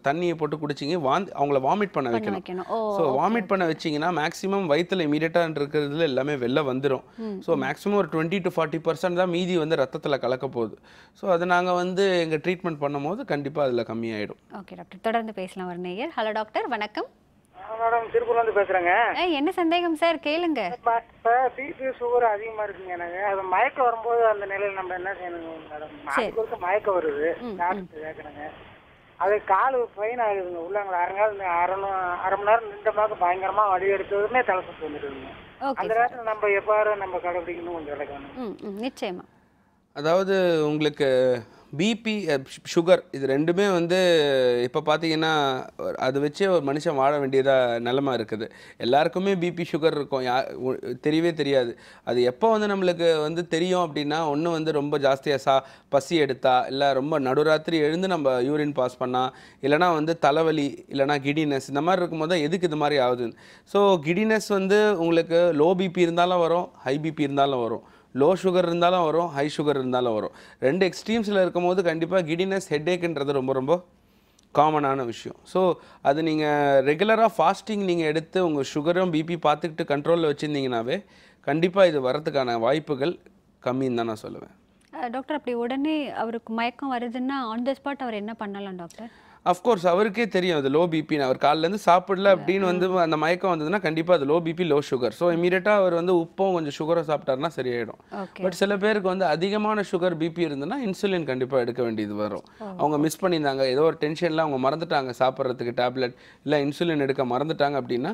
தண்ணியை போட்டு குடிச்சிங்க அவங்கள வாமிட் பண்ண வைக்கணும். ஸோ வாமிட் பண்ண வச்சிங்கன்னா மேக்ஸிமம் வயிற்றில் இமீடியட்டாக இருக்கிறதுல எல்லாமே வெளில வந்துடும். ஸோ மேக்ஸிமம் ஒரு 20 to 40% தான் மீதி வந்து ரத்தத்தில் கலக்க போகுது. ஸோ அதை நாங்கள் வந்து எங்கள் ட்ரீட்மெண்ட் பண்ணும் போது கண்டிப்பாக அதில் கம்மியாயிடும். ஓகே டாக்டர், தொடர்ந்து பேசலாம் ஒரு நேயர். ஹலோ டாக்டர், வணக்கம். மேடம் திருப்பூர்லேருந்து பேசுகிறேங்க. என்ன சந்தேகம் சார்? கேளுங்க. இப்போ பிபி சுகர் அதிகமாக இருக்குங்க எனக்கு. அது மயக்கம் வரும்போது அந்த நிலையில் நம்ம என்ன செய்யணுங்க மேடம்? நாளைக்கு மயக்கம் வருது, டாக்டர் கேட்குறேங்க. அது கால் பெயின் ஆகுதுங்க உள்ளங்களா. அரை மணி நேரம் நின்றமாக பயங்கரமாக வலி எடுத்ததுமே தலை சுற்று வந்துடுதுங்க. அந்த நேரத்தில் நம்ம எவ்வாறு நம்ம கடைபிடிக்கணும் கொஞ்சம் விளக்கணும். நிச்சயமா. அதாவது உங்களுக்கு பிபி சுகர் இது ரெண்டுமே வந்து இப்போ பார்த்தீங்கன்னா அது வச்சே ஒரு மனுஷன் வாழ வேண்டியதாக நிலமை இருக்குது. எல்லாருக்குமே பிபி சுகர் இருக்கும், தெரியவே தெரியாது. அது எப்போ வந்து நம்மளுக்கு வந்து தெரியும் அப்படின்னா, ஒன்று வந்து ரொம்ப ஜாஸ்தியாக பசி எடுத்தா, இல்லை ரொம்ப நடுராத்திரி எழுந்து நம்ம யூரின் பாஸ் பண்ணால், இல்லைனா வந்து தலைவலி, இல்லைனா கிடினஸ், இந்த மாதிரி இருக்கும்போது தான் எதுக்கு இது மாதிரி ஆகுது. ஸோ கிடினஸ் வந்து உங்களுக்கு லோ பிபி இருந்தாலும் வரும், ஹை பிபி இருந்தாலும் வரும். லோ சுகர் இருந்தாலும் வரும், ஹை சுகர் இருந்தாலும் வரும். ரெண்டு எக்ஸ்ட்ரீம்ஸில் இருக்கும்போது கண்டிப்பாக கிடினஸ், ஹெட்டேக்குன்றது ரொம்ப ரொம்ப காமனான விஷயம். ஸோ அது நீங்கள் ரெகுலராக ஃபாஸ்டிங் நீங்கள் எடுத்து உங்கள் சுகரும் பிபி பார்த்துக்கிட்டு கண்ட்ரோலில் வச்சுருந்தீங்கன்னாவே கண்டிப்பாக இது வரதுக்கான வாய்ப்புகள் கம்மின்னு தான் நான் சொல்லுவேன். டாக்டர், அப்படி உடனே அவருக்கு மயக்கம் வருதுன்னா ஆன் த ஸ்பாட் அவர் என்ன பண்ணலாம் டாக்டர்? அஃப்கோர்ஸ் அவருக்கே தெரியும் அது லோ பிபின்னு. அவர் காலிலேருந்து சாப்பிடல அப்படின்னு வந்து அந்த மயக்கம் வந்ததுன்னா கண்டிப்பாக அது low BP low sugar. So இமீடியட்டாக அவர் வந்து உப்பும் கொஞ்சம் சுகரும் சாப்பிட்டாருன்னா சரியாயிடும். பட் சில பேருக்கு வந்து அதிகமான சுகர் பிபி இருந்ததுன்னா இன்சுலின் கண்டிப்பாக எடுக்க வேண்டியது வரும். அவங்க மிஸ் பண்ணியிருந்தாங்க, ஏதோ ஒரு டென்ஷனில் அவங்க மறந்துட்டாங்க சாப்பிட்றதுக்கு டேப்லெட், இல்லை இன்சுலின் எடுக்க மறந்துட்டாங்க அப்படின்னா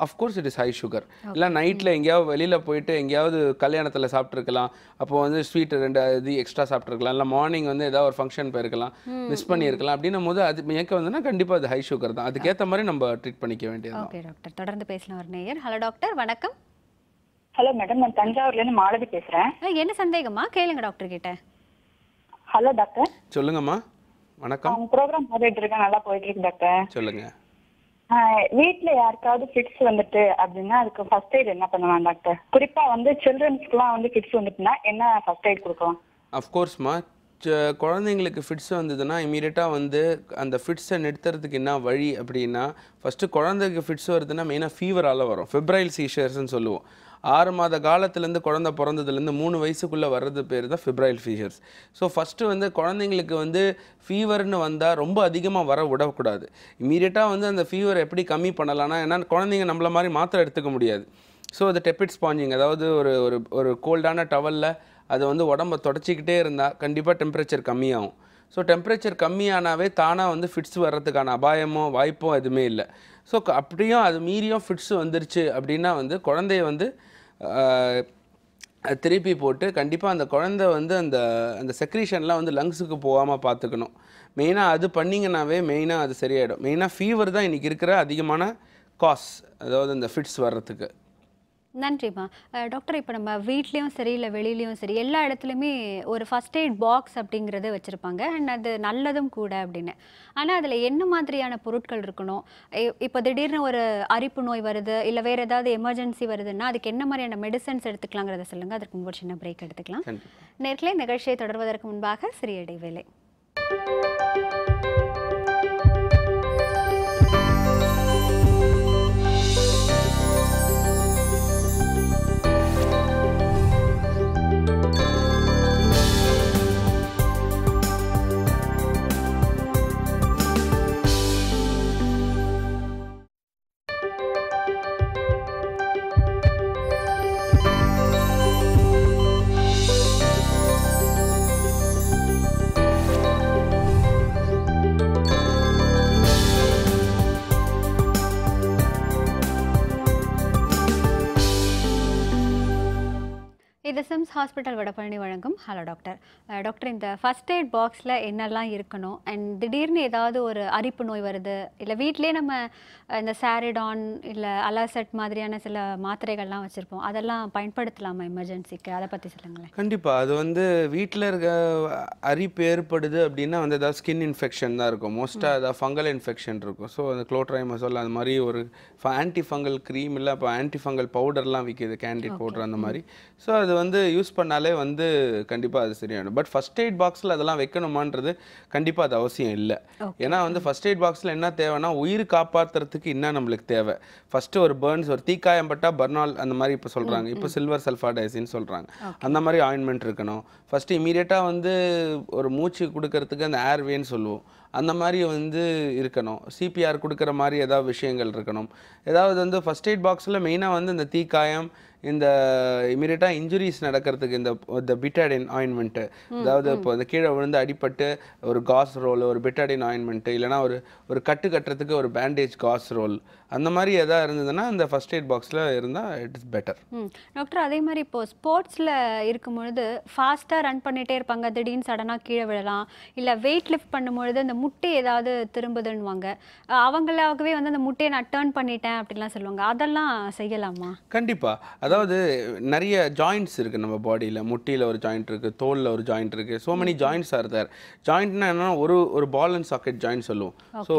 of course it is high sugar. இல்லை நைட்டில் எங்கேயாவது வெளியில் போயிட்டு எங்கேயாவது கல்யாணத்தில் சாப்பிட்ருக்கலாம், அப்போ வந்து ஸ்வீட்டு 2 இது எக்ஸ்ட்ரா சாப்பிட்ருக்கலாம், இல்லை மார்னிங் வந்து ஏதாவது ஒரு ஃபங்க்ஷன் போயிருக்கலாம், மிஸ் பண்ணியிருக்கலாம். அப்படின்னும் போது அது மயக்கம் வந்ததுன்னா கண்டிப்பாக அது ஹை சுகர் தான். அதுக்கேற்ற மாதிரி நம்ம ட்ரீட் பண்ணிக்க வேண்டியது. ஓகே டாக்டர், தொடர்ந்து பேசலாம் ஒரு நேயர். ஹலோ டாக்டர், வணக்கம். ஹலோ மேடம், நான் தஞ்சாவூர்லேருந்து மாலதி பேசுகிறேன். என்ன சந்தேகமா கேளுங்க டாக்டர் கிட்ட. Hello doctor. சொல்லுங்கம்மா. வணக்கம். ப்ரோக்ராம் பார்த்துட்டு இருக்கேன், நல்லா போயிட்டு இருக்கு டாக்டர். சொல்லுங்க. வீட்டுல யாருக்காவது ஃபிட்ஸ் வந்துட்டு அப்படின்னா அதுக்கு ஃபர்ஸ்ட் எய்ட் என்ன பண்ணுவாங்க டாக்டர்? குறிப்பா வந்து சில்ட்ரன்ஸ்க்குலாம் வந்து ஃபிட்ஸ் வந்துட்டுனா என்ன ஃபர்ஸ்ட் எய்ட் கொடுக்கலாம்? அஃப்கோர்ஸ்மா, குழந்தைங்களுக்கு ஃபிட்ஸ் வந்ததுன்னா இமீடியட்டாக வந்து அந்த ஃபிட்ஸை நிறுத்துறதுக்கு என்ன வழி அப்படின்னா, ஃபஸ்ட்டு குழந்தைக்கு ஃபிட்ஸ் வருதுன்னா மெயினாக ஃபீவரால் வரும். ஃபெப்ரைல் சீஷர்ஸ்ன்னு சொல்லுவோம். 6 மாத காலத்துலேருந்து குழந்தை பிறந்ததுலேருந்து 3 வயசுக்குள்ளே வர்றது பேர் தான் ஃபெப்ரைல் ஃபீஷர்ஸ். ஸோ ஃபஸ்ட்டு வந்து குழந்தைங்களுக்கு வந்து ஃபீவர்னு வந்தால் ரொம்ப அதிகமாக வர விடக்கூடாது. இமீடியட்டாக வந்து அந்த ஃபீவர் எப்படி கம்மி பண்ணலான்னா, ஏன்னா குழந்தைங்க நம்மள மாதிரி மாத்திரை எடுத்துக்க முடியாது. ஸோ அது டெப்பிட் ஸ்பாஞ்சிங், அதாவது ஒரு ஒரு கோல்டான டவலில் அதை வந்து உடம்ப தொடச்சிக்கிட்டே இருந்தால் கண்டிப்பாக டெம்பரேச்சர் கம்மியாகும். ஸோ டெம்பரேச்சர் கம்மியானாவே தானாக வந்து ஃபிட்ஸ் வர்றதுக்கான அபாயமோ வாய்ப்போ எதுவுமே இல்லை. ஸோ அப்படியும் அது மீறியும் ஃபிட்ஸ் வந்துருச்சு அப்படின்னா வந்து குழந்தைய வந்து திருப்பி போட்டு கண்டிப்பாக அந்த குழந்தை வந்து அந்த அந்த செக்ரீஷன்லாம் வந்து லங்ஸுக்கு போகாமல் பார்த்துக்கணும். மெயினாக அது பண்ணிங்கன்னாவே மெயினாக அது சரியாயிடும். மெயினாக ஃபீவர் தான் இன்றைக்கி இருக்கிற அதிகமான காஸ், அதாவது இந்த ஃபிட்ஸ் வர்றதுக்கு. நன்றிம்மா. டாக்டர், இப்போ நம்ம வீட்லேயும் சரி இல்லை வெளியிலையும் சரி எல்லா இடத்துலையுமே ஒரு ஃபஸ்ட் எய்ட் பாக்ஸ் அப்படிங்கிறது வச்சுருப்பாங்க. அண்ட் அது நல்லதும் கூட அப்படின்னு. ஆனால் அதில் என்ன மாதிரியான பொருட்கள் இருக்கணும்? இப்போ திடீர்னு ஒரு அரிப்பு நோய் வருது, இல்லை வேறு ஏதாவது எமர்ஜென்சி வருதுன்னா அதுக்கு என்ன மாதிரியான மெடிசன்ஸ் எடுத்துக்கலாங்கிறத சொல்லுங்கள். அதுக்கு முன்பு சின்ன பிரேக் எடுத்துக்கலாம். நேர்களே, நிகழ்ச்சியை தொடர்வதற்கு முன்பாக சிறிய இடைவேளை. இது சிம்ஸ் ஹாஸ்பிட்டல் வடபழனி வழங்கும் ஹலோ டாக்டர். டாக்டர், இந்த ஃபஸ்ட் எய்ட் பாக்ஸில் என்னெல்லாம் இருக்கணும்? அண்ட் திடீர்னு ஏதாவது ஒரு அரிப்பு நோய் வருது, இல்லை வீட்டிலே நம்ம இந்த சாரிடான் இல்லை அலாசெட் மாதிரியான சில மாத்திரைகள்லாம் வச்சுருப்போம், அதெல்லாம் பயன்படுத்தலாமா எமர்ஜென்சிக்கு? அதை பற்றி சொல்லுங்களேன். கண்டிப்பாக. அது வந்து வீட்டில் இருக்க அரிப்பு ஏற்படுது அப்படின்னா வந்து ஏதாவது ஸ்கின் இன்ஃபெக்ஷன் தான் இருக்கும். மோஸ்ட்டாக ஏதாவது ஃபங்கல் இன்ஃபெக்ஷன் இருக்கும். ஸோ அந்த குளோட்ரைமசோல் அந்த மாதிரி ஒரு ஆன்டி ஃபங்கல் க்ரீம், இல்லை இப்போ ஆன்டி ஃபங்கல் பவுடர்லாம் விற்கிது, கேண்டிட் பவுடர் அந்த மாதிரி. ஸோ அது வந்து யூஸ் பண்ணாலே வந்து கண்டிப்பாக அது சரியாயிடும். பட் ஃபஸ்ட் எய்ட் பாக்ஸில் அதெல்லாம் வைக்கணுமான்றது கண்டிப்பாக அது அவசியம் இல்லை. ஏன்னா வந்து ஃபஸ்ட் எய்ட் பாக்ஸில் என்ன தேவைன்னா, உயிர் காப்பாற்றுறதுக்கு என்ன நம்மளுக்கு தேவை? ஃபஸ்ட்டு ஒரு பர்ன்ஸ், ஒரு தீக்காயம் பட்டால் பர்னால் அந்த மாதிரி இப்போ சொல்கிறாங்க. இப்போ சில்வர் சல்ஃபாடைசின்னு சொல்கிறாங்க. அந்த மாதிரி ஆயின்மெண்ட் இருக்கணும். ஃபஸ்ட்டு இமீடியட்டாக வந்து ஒரு மூச்சு கொடுக்கறதுக்கு அந்த ஏர்வேன்னு சொல்லுவோம், அந்த மாதிரி வந்து இருக்கணும். சிபிஆர் கொடுக்குற மாதிரி ஏதாவது விஷயங்கள் இருக்கணும். ஏதாவது வந்து ஃபஸ்ட் எய்ட் பாக்ஸில் மெயினாக வந்து இந்த தீக்காயம், இந்த இமீடியட்டாக இன்ஜுரிஸ் நடக்கிறதுக்கு இந்த பிட்டாடின் ஆயின்மெண்ட்டு, அதாவது இப்போ இந்த கீழே விழுந்து அடிபட்டு ஒரு காஸ் ரோல், ஒரு பிட்டாடின் ஆயின்மெண்ட்டு, இல்லைனா ஒரு கட்டு கட்டுறதுக்கு ஒரு பேண்டேஜ் காஸ் ரோல், அந்த மாதிரி எதாவது இருந்ததுன்னா இந்த ஃபர்ஸ்ட் எய்ட் பாக்ஸில் இருந்தால் இட் இஸ் பெட்டர். டாக்டர், அதே மாதிரி இப்போது ஸ்போர்ட்ஸில் இருக்கும்பொழுது ஃபாஸ்ட்டாக ரன் பண்ணிகிட்டே இருப்பாங்க, திடீர்னு சடனாக கீழே விழலாம், இல்லை வெயிட் லிஃப்ட் பண்ணும்பொழுது அந்த முட்டை ஏதாவது திரும்புதுன்னுவாங்க, அவங்களாகவே வந்து அந்த முட்டையை நான் டேர்ன் பண்ணிட்டேன் அப்படிலாம் சொல்லுவாங்க, அதெல்லாம் செய்யலாமா? கண்டிப்பாக. அதாவது நிறைய ஜாயிண்ட்ஸ் இருக்குது நம்ம பாடியில். முட்டியில் ஒரு ஜாயிண்ட் இருக்குது, தோலில் ஒரு ஜாயிண்ட் இருக்குது. So many joints are there. ஜாயிண்ட்னா என்னன்னா ஒரு பால் அண்ட் சாக்கெட் ஜாயிண்ட் சொல்லுவோம். ஸோ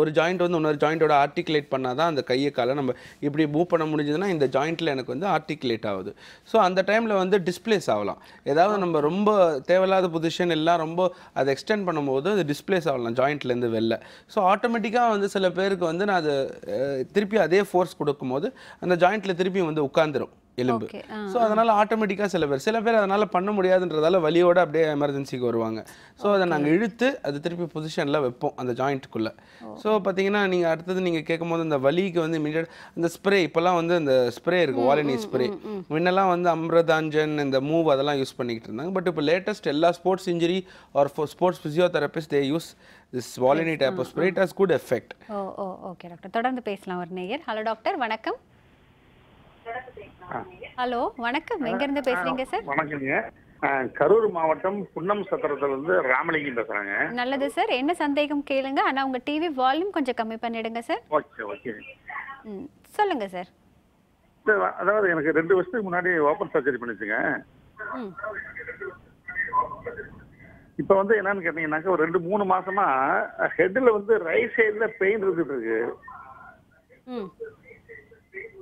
ஒரு ஜாயிண்ட் வந்து இன்னொரு ஜாயிண்ட் ஆர்டிகுலேட் பண்ணாதான் அந்த கையை காலை நம்ம இப்படி மூவ் பண்ண முடிஞ்சதுன்னா இந்த ஜாயிண்ட்ல எனக்கு வந்து ஆர்டிகுலேட் ஆகுது. ஸோ அந்த டைமில் வந்து டிஸ்பிளேஸ் ஆகலாம். ஏதாவது நம்ம ரொம்ப தேவையில்லாத பொசிஷன் எல்லாம் ரொம்ப அதை எக்ஸ்டெண்ட் பண்ணும்போது அது டிஸ்பிளேஸ் ஆகலாம் ஜாயிண்ட்லேருந்து வெளில. ஸோ ஆட்டோமேட்டிக்காக வந்து சில பேருக்கு வந்து நான் அது திருப்பி அதே ஃபோர்ஸ் கொடுக்கும்போது அந்த ஜாயிண்ட்டில் திருப்பி வந்து உட்காந்துரும் எலும்பு. ஸோ அதனால் ஆட்டோமேட்டிக்காக சில பேர் அதனால் பண்ண முடியாதுன்றதால வலியோடு அப்படியே எமர்ஜென்சிக்கு வருவாங்க. ஸோ அதை நாங்கள் இழுத்து அது திருப்பி பொசிஷனில் வைப்போம் அந்த ஜாயிண்ட்டுக்குள்ளே. ஸோ பார்த்தீங்கன்னா நீங்கள் அடுத்தது நீங்கள் கேட்கும் போது இந்த வலிக்கு வந்து இமீடியட் இந்த ஸ்ப்ரே, இப்போல்லாம் வந்து இந்த ஸ்ப்ரே இருக்குது, வாலினி ஸ்ப்ரே. முன்னெல்லாம் வந்து அம்ரதாஞ்சன் இந்த மூவ் அதெல்லாம் யூஸ் பண்ணிக்கிட்டு இருந்தாங்க. பட் இப்போ லேட்டஸ்ட் எல்லா sports injury or sports physiotherapist they use this Volini type of spray. It has good effect. Okay doctor, தொடர்ந்து பேசலாம் ஒரு நேயர். ஹலோ டாக்டர், வணக்கம். ஹலோ வணக்கம், எங்க இருந்து பேசுறீங்க சார்? வணக்கங்க, கரூர் மாவட்டம் புன்னம் சத்திரத்துல இருந்து ராமலிங்கம் பேசுறாங்க. நல்லது சார், என்ன சந்தேகம் கேளுங்க, ஆனா உங்க டிவி வால்யூம் கொஞ்சம் கம்மி பண்ணிடுங்க சார். ஓகே. சொல்லுங்க சார். அதாவது எனக்கு 2 வருஷத்துக்கு முன்னாடி ஓபன் சர்ஜரி பண்ணிச்சுங்க. இப்ப வந்து என்னன்னு கேட்டீங்கன்னாக்க ஒரு 2-3 மாசமா ஹெட்ல வந்து ரைட் சைடுல பெயின் இருந்துட்டு இருக்கு.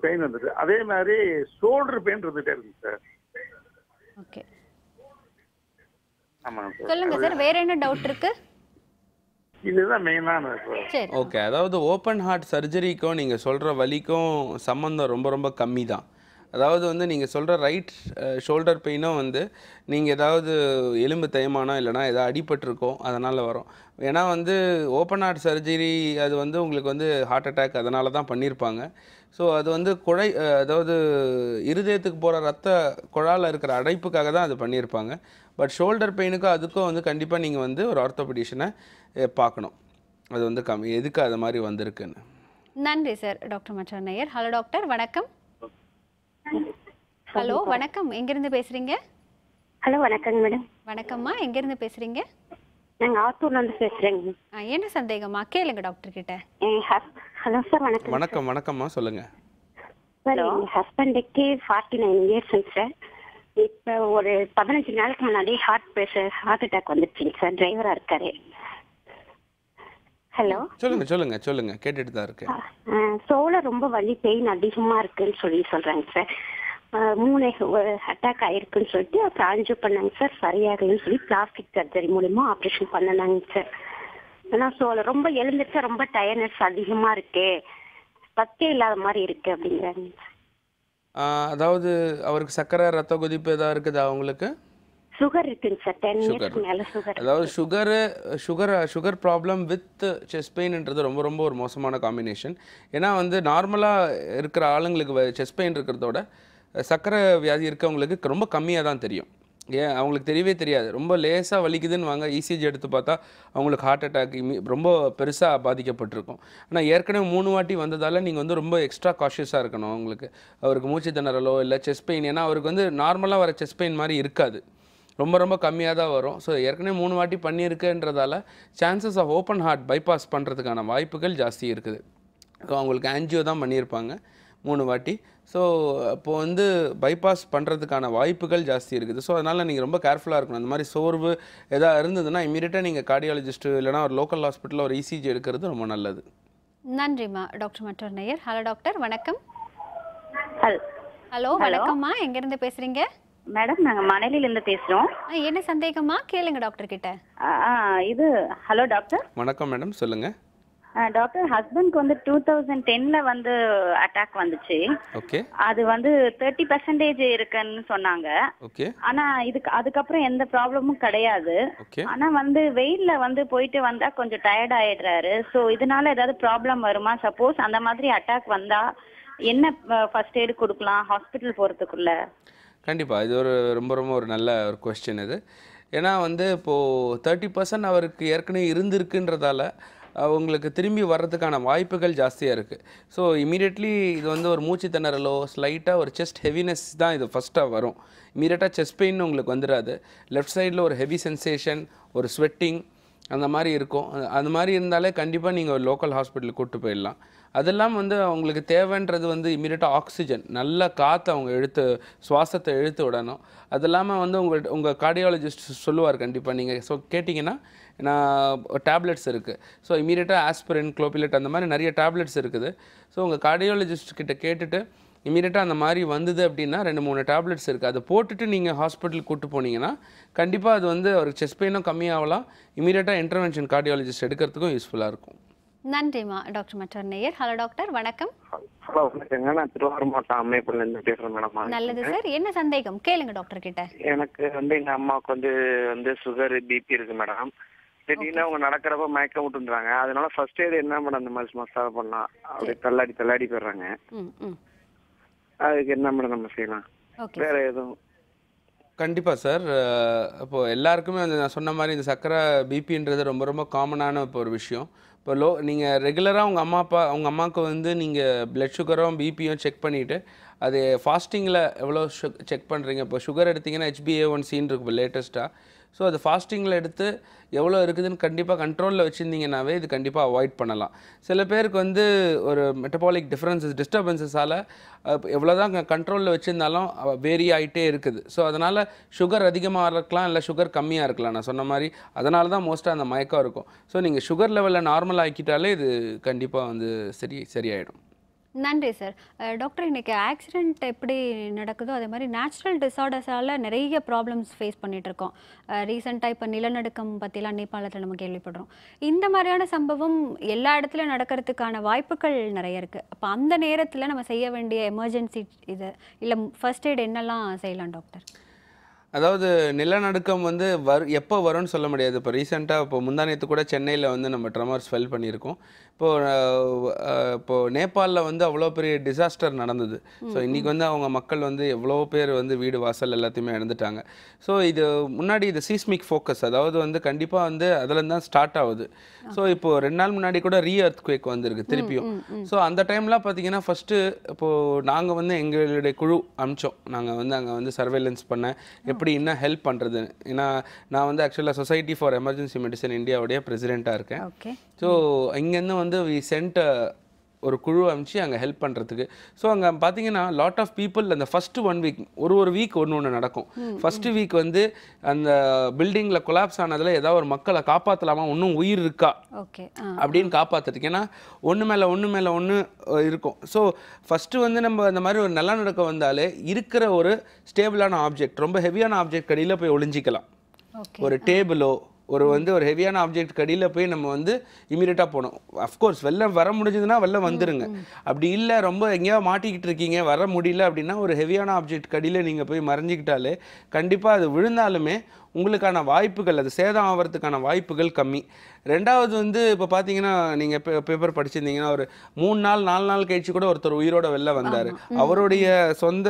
பெயின் வந்துட்டு அதே மாதிரி ஷோல்டர் பெயின் இருந்துட்டே இருக்கு சார். ஓகே, ஆமாங்க சார். சொல்லுங்க சார், வேற என்ன டவுட் இருக்கு? இதுதான் மெயினான. ஓகே, அதாவது ஓப்பன் ஹார்ட் சர்ஜரிக்கும் நீங்கள் சொல்கிற வலிக்கும் சம்மந்தம் ரொம்ப ரொம்ப கம்மி தான். அதாவது வந்து நீங்கள் சொல்கிற ரைட் ஷோல்டர் பெயினும் வந்து நீங்கள் ஏதாவது எலும்பு தேய்மானம் இல்லைனா ஏதாவது அடிபட்டிருக்கோம் அதனால் வரும். ஏன்னா வந்து ஓப்பன் ஹார்ட் சர்ஜரி அது வந்து உங்களுக்கு வந்து ஹார்ட் அட்டாக் அதனால தான் பண்ணியிருப்பாங்க. ஸோ அது வந்து அதாவது இருதயத்துக்கு போகிற ரத்த குழாயில் இருக்கிற அடைப்புக்காக தான் அது பண்ணியிருப்பாங்க. பட் ஷோல்டர் பெயினுக்கும் அதுக்கும் வந்து கண்டிப்பாக நீங்கள் வந்து ஒரு ஆர்த்தோபெடிஷனை பார்க்கணும். அது வந்து எதுக்கு அது மாதிரி வந்திருக்குன்னு. நன்றி சார். டாக்டர் மற்றொரு நேயர். ஹலோ டாக்டர், வணக்கம். ஹலோ வணக்கம், எங்கிருந்து பேசுறீங்க? ஹலோ வணக்கங்க மேடம். வணக்கம்மா, எங்கிருந்து பேசுறீங்க? நாங்க ஆத்தூர்ல இருந்து பேசுறேங்க. என்ன சந்தேகமா கேளுங்க டாக்டர் கிட்ட. ஹலோ சார், வணக்கம். வணக்கம்மா, சொல்லுங்க. சார், எங்க ஹஸ்பண்டுக்கு 49 இயர்ஸ் சார். இப்ப ஒரு 15 நாளுக்கு முன்னாடி ஹார்ட் அட்டாக் வந்துருச்சுங்க சார். டிரைவரா இருக்காரு. ஹலோ, சொல்லுங்க கேட்டுட்டு தான் இருக்கேன். சோல ரொம்ப வலி, பெயின் அதிகமா இருக்குன்னு சொல்றாங்க சார். 3 அட்டாக் ஆயிருக்குன்னு சொல்லிட்டு அப்புறம் ஆன்ஜியோ பண்ணாங்க சார். சரியாகலன்னு சொல்லி பிளாஸ்டிக் சர்ஜரி மூலமா ஆப்ரேஷன் பண்ணனாங்க சார். ஆனா சோல ரொம்ப எழுந்துச்சா ரொம்ப டயர்னஸ் அதிகமா இருக்கு, சத்தே இல்லாத மாதிரி இருக்கு அப்படிங்கிறாங்க. அதாவது அவருக்கு சர்க்கரை ரத்த கொதிப்பு ஏதாவது இருக்குதா? அவங்களுக்கு சுகர் இருக்குங்க சார். 10 இயர்ஸ்க்கு மேல சுகர். அதாவது சுகர் ப்ராப்ளம் வித் செஸ்ட் பெயின்ன்றது ரொம்ப ரொம்ப ஒரு மோசமான காம்பினேஷன். ஏன்னா வந்து நார்மலாக இருக்கிற ஆளுங்களுக்கு செஸ்ட் பெயின் இருக்கிறதோட சர்க்கரை வியாதி இருக்கவங்களுக்கு ரொம்ப கம்மியாக தான் தெரியும். அவங்களுக்கு தெரியவே தெரியாது. ரொம்ப லேசாக வலிக்குதுன்னு வாங்க, இசிஜி எடுத்து பார்த்தா அவங்களுக்கு ஹார்ட் அட்டாக் ரொம்ப பெருசாக பாதிக்கப்பட்டிருக்கும். ஆனால் ஏற்கனவே 3 வாட்டி வந்ததால் நீங்கள் வந்து ரொம்ப எக்ஸ்ட்ரா காஷியஸாக இருக்கணும். அவங்களுக்கு அவருக்கு மூச்சு திணறலோ இல்லை செஸ்ட் பெயின், ஏன்னா அவருக்கு வந்து நார்மலாக வர செஸ்ட் பெயின் மாதிரி இருக்காது, ரொம்ப ரொம்ப கம்மியாக தான் வரும். ஸோ ஏற்கனவே 3 வாட்டி பண்ணியிருக்குன்றதால chances of open heart bypass பண்ணுறதுக்கான வாய்ப்புகள் ஜாஸ்தி இருக்குது. ஸோ அவங்களுக்கு ஆன்ஜியோ தான் பண்ணியிருப்பாங்க 3 வாட்டி. ஸோ அப்போது வந்து பைபாஸ் பண்ணுறதுக்கான வாய்ப்புகள் ஜாஸ்தி இருக்குது. ஸோ அதனால் நீங்கள் ரொம்ப கேர்ஃபுல்லாக இருக்கணும். அந்த மாதிரி சோர்வு எதாவது இருந்ததுன்னா இமீடியட்டாக நீங்கள் கார்டியாலஜிஸ்ட்டு இல்லைனா ஒரு லோக்கல் ஹாஸ்பிட்டலில் ஒரு இசிஜி எடுக்கிறது ரொம்ப நல்லது. நன்றிம்மா. டாக்டர் மற்றொரு நேயர். ஹலோ டாக்டர், வணக்கம். ஹலோ வணக்கம்மா, எங்கேருந்து பேசுகிறீங்க? மேடம், நாங்கள் மணலியிலேருந்து பேசுகிறோம். என்ன சந்தேகமா கேளுங்க டாக்டர் கிட்ட. Hello doctor. வணக்கம் மேடம், சொல்லுங்கள். டாக்டர், ஹஸ்பண்ட்க்கு வந்து 2010ல வந்து அட்டாக் வந்துச்சு. ஓகே. அது வந்து 30% இருக்குன்னு சொன்னாங்க. ஓகே. ஆனா அதுக்கப்புறம் எந்த ப்ராப்ளமும் கிடையாது. ஓகே. ஆனா வந்து வெயில்ல வந்து போயிட்டு வந்தா கொஞ்சம் டயர்ட் ஆயிடுறாரு. ஸோ இதனால ஏதாவது ப்ராப்ளம் வருமா? சப்போஸ் அந்த மாதிரி அட்டாக் வந்தா என்ன ஃபர்ஸ்ட் எய்டு கொடுக்கலாம் ஹாஸ்பிட்டல் போறதுக்குள்ள? கண்டிப்பாக இது ரொம்ப ரொம்ப ஒரு நல்ல ஒரு கொஸ்டின் இது. ஏன்னா வந்து இப்போது 30% அவருக்கு ஏற்கனவே இருந்திருக்குன்றதால அவங்களுக்கு திரும்பி வர்றதுக்கான வாய்ப்புகள் ஜாஸ்தியாக இருக்குது. ஸோ இமீடியட்லி இது வந்து ஒரு மூச்சு திணறலோ ஸ்லைட்டாக ஒரு செஸ்ட் ஹெவினஸ் தான் இது ஃபஸ்ட்டாக வரும். இமீடியட்டாக செஸ்ட் பெயின் உங்களுக்கு வந்துடாது. லெஃப்ட் சைடில் ஒரு ஹெவி சென்சேஷன், ஒரு ஸ்வெட்டிங் அந்த மாதிரி இருக்கும். அந்த மாதிரி இருந்தாலே கண்டிப்பாக நீங்கள் ஒரு லோக்கல் ஹாஸ்பிட்டலுக்கு கூப்பிட்டு போயிடலாம். அதெல்லாம் வந்து அவங்களுக்கு தேவைன்றது வந்து இமீடியட்டாக ஆக்சிஜன், நல்ல காற்றை அவங்க சுவாசத்தை இழுத்து விடணும். அது இல்லாமல் வந்து உங்கள் கார்டியாலஜிஸ்ட் சொல்லுவார் கண்டிப்பாக. நீங்கள் கேட்டிங்கன்னா நான் டேப்லெட்ஸ் இருக்குது. ஸோ இமீடியட்டாக ஆஸ்பிரின், குளோபிலெட் அந்த மாதிரி நிறைய டேப்லெட்ஸ் இருக்குது. ஸோ உங்கள் கார்டியாலஜிஸ்ட் கிட்ட கேட்டுட்டு இமீடியட்டாக அந்த மாதிரி வந்தது அப்படின்னா 2-3 டேப்லெட்ஸ் இருக்குது. அதை போட்டுட்டு நீங்கள் ஹாஸ்பிட்டலுக்கு கூப்பிட்டு போனீங்கன்னா கண்டிப்பாக அது வந்து அவருக்கு செஸ்ட் பெயினும் கம்மியாகலாம். இமீடியட்டாக இன்டர்வென்ஷன் கார்டியாலஜிஸ்ட் எடுக்கிறதுக்கும் யூஸ்ஃபுல்லாக இருக்கும். நன்றிம்மா. டாக்டர் மற்றொரு நேயர். ஹலோ டாக்டர், வணக்கம். ஹலோ வணக்கங்க. நான் திருவாரூர் மாவட்டம் அம்மையப்பள்ளிலேருந்து பேசுகிறேன் மேடம். நல்லது சார், என்ன சந்தேகம் கேளுங்க டாக்டர் கிட்ட. எனக்கு வந்து எங்கள் அம்மாவுக்கு வந்து சுகர், பிபி இருக்கு மேடம். திடீர்னு அவங்க நடக்கிறப்ப மயக்கம் விட்டுன்றாங்க. அதனால ஃபர்ஸ்ட் எய்டு என்ன மேடம் இந்த மாதிரி மசாஜ் பண்ணலாம்? அப்படியே தள்ளாடி போயிடுறாங்க. அதுக்கு என்ன மேடம் நம்ம செய்யலாம்? வேற எதுவும்? கண்டிப்பாக சார். இப்போது எல்லாருக்குமே வந்து நான் சொன்ன மாதிரி இந்த சர்க்கரை பிபின்றது ரொம்ப ரொம்ப காமனான இப்போ ஒரு விஷயம். இப்போ நீங்கள் ரெகுலராக உங்கள் அம்மாவுக்கு வந்து நீங்கள் பிளட் சுகரும் பிபியும் செக் பண்ணிவிட்டு அது ஃபாஸ்டிங்கில் எவ்வளோ செக் பண்ணுறீங்க. இப்போ சுகர் எடுத்திங்கன்னா HbA1cன்னு இருக்கு இப்போ லேட்டஸ்ட்டாக. ஸோ அது ஃபாஸ்டிங்கில் எடுத்து எவ்வளோ இருக்குதுன்னு கண்டிப்பாக கண்ட்ரோலில் வச்சுருந்தீங்கன்னாவே இது கண்டிப்பாக அவாய்ட் பண்ணலாம். சில பேருக்கு வந்து ஒரு மெட்டபாலிக் டிஸ்டர்பன்சஸால் எவ்வளோ தான் கண்ட்ரோலில் வச்சுருந்தாலும் வேரி ஆகிட்டே இருக்குது. ஸோ அதனால் சுகர் அதிகமாக இருக்கலாம், இல்லை சுகர் கம்மியாக இருக்கலாம். நான் சொன்ன மாதிரி அதனால தான் மோஸ்ட்டாக அந்த மயக்கம் இருக்கும். ஸோ நீங்கள் சுகர் லெவலில் நார்மல் ஆக்கிட்டாலே இது கண்டிப்பாக வந்து சரியாயிடும். நன்றி சார். டாக்டர், இன்றைக்கி ஆக்சிடெண்ட் எப்படி நடக்குதோ அதே மாதிரி நேச்சுரல் டிஸார்டர்ஸால் நிறைய ப்ராப்ளம்ஸ் ஃபேஸ் பண்ணிகிட்ருக்கோம். ரீசெண்டாக இப்போ நிலநடுக்கம் பற்றிலாம் நேபாளத்தில் நம்ம கேள்விப்படுறோம். இந்த மாதிரியான சம்பவம் எல்லா இடத்துலையும் நடக்கிறதுக்கான வாய்ப்புகள் நிறைய இருக்குது. அப்போ அந்த நேரத்தில் நம்ம செய்ய வேண்டிய எமர்ஜென்சி இது இல்லை ஃபர்ஸ்ட் எய்ட் என்னெல்லாம் செய்யலாம் டாக்டர்? அதாவது நிலநடுக்கம் வந்து எப்போ வரும்னு சொல்ல முடியாது. இப்போ ரீசெண்டாக இப்போ முந்தானத்து கூட சென்னையில் வந்து நம்ம ட்ரமர்ஸ் ஃபெல் பண்ணியிருக்கோம். இப்போது நேபாளில் வந்து அவ்வளோ பெரிய டிசாஸ்டர் நடந்தது. ஸோ இன்றைக்கி வந்து அவங்க மக்கள் வந்து எவ்வளோ பேர் வந்து வீடு வாசல் எல்லாத்தையுமே இழந்துட்டாங்க. ஸோ இது முன்னாடி இது சீஸ்மிக் ஃபோக்கஸ், அதாவது வந்து கண்டிப்பாக வந்து அதுலேருந்து தான் ஸ்டார்ட் ஆகுது. ஸோ இப்போது 2 நாள் முன்னாடி கூட எர்த்குவேக் வந்திருக்கு திருப்பியும். ஸோ அந்த டைம்லாம் பார்த்தீங்கன்னா ஃபஸ்ட்டு இப்போது நாங்கள் வந்து எங்களுடைய குழு அமிச்சோம். நாங்கள் வந்து அங்கே வந்து சர்வேலன்ஸ் பண்ண எப்படி இன்னும் ஹெல்ப் பண்ணுறது. ஏன்னா நான் வந்து ஆக்சுவலாக சொசைட்டி ஃபார் எமர்ஜென்சி மெடிசன் இந்தியாவுடைய பிரசிடெண்ட்டாக இருக்கேன். ஸோ இங்கேருந்து வந்து வி சென்ட் ஒரு குழு அனுப்பிச்சு அங்கே ஹெல்ப் பண்ணுறதுக்கு. ஸோ அங்கே பார்த்தீங்கன்னா லாட் ஆஃப் பீப்புள் அந்த ஃபஸ்ட்டு 1 வீக் ஒரு வீக் ஒன்று நடக்கும். ஃபஸ்ட்டு வீக் வந்து அந்த பில்டிங்கில் கொலாப்ஸ் ஆனதில் ஏதாவது ஒரு மக்களை காப்பாற்றலாமா, இன்னும் உயிர் இருக்கா அப்படின்னு காப்பாற்றுறதுக்கு. ஏன்னா ஒன்று மேலே ஒன்று இருக்கும். ஸோ ஃபஸ்ட்டு வந்து நம்ம அந்த மாதிரி ஒரு நிலநடுக்கம் வந்தாலே இருக்கிற ஒரு ஸ்டேபிளான ஆப்ஜெக்ட், ரொம்ப ஹெவியான ஆப்ஜெக்ட் கடியில் போய் ஒளிஞ்சிக்கலாம். ஒரு டேபிளோ ஒரு ஹெவியான ஆப்ஜெக்ட் கடியில் போய் நம்ம வந்து இமீடியட்டாக போகணும். அஃப்கோர்ஸ் வெளில வர முடிஞ்சதுன்னா வெளில வந்துடுங்க. அப்படி இல்லை ரொம்ப எங்கேயாவது மாட்டிக்கிட்டு இருக்கீங்க வர முடியல அப்படின்னா ஒரு ஹெவியான ஆப்ஜெக்ட் கடியில் நீங்கள் போய் மறைஞ்சிக்கிட்டாலே கண்டிப்பாக அது விழுந்தாலுமே உங்களுக்கான வாய்ப்புகள், அது சேதம் ஆகிறதுக்கான வாய்ப்புகள் கம்மி. ரெண்டாவது வந்து இப்போ பார்த்தீங்கன்னா நீங்கள் பேப்பர் படிச்சிருந்தீங்கன்னா ஒரு 3 நாள் 4 நாள் கழிச்சு கூட ஒருத்தர் உயிரோட வெளில வந்தார். அவருடைய சொந்த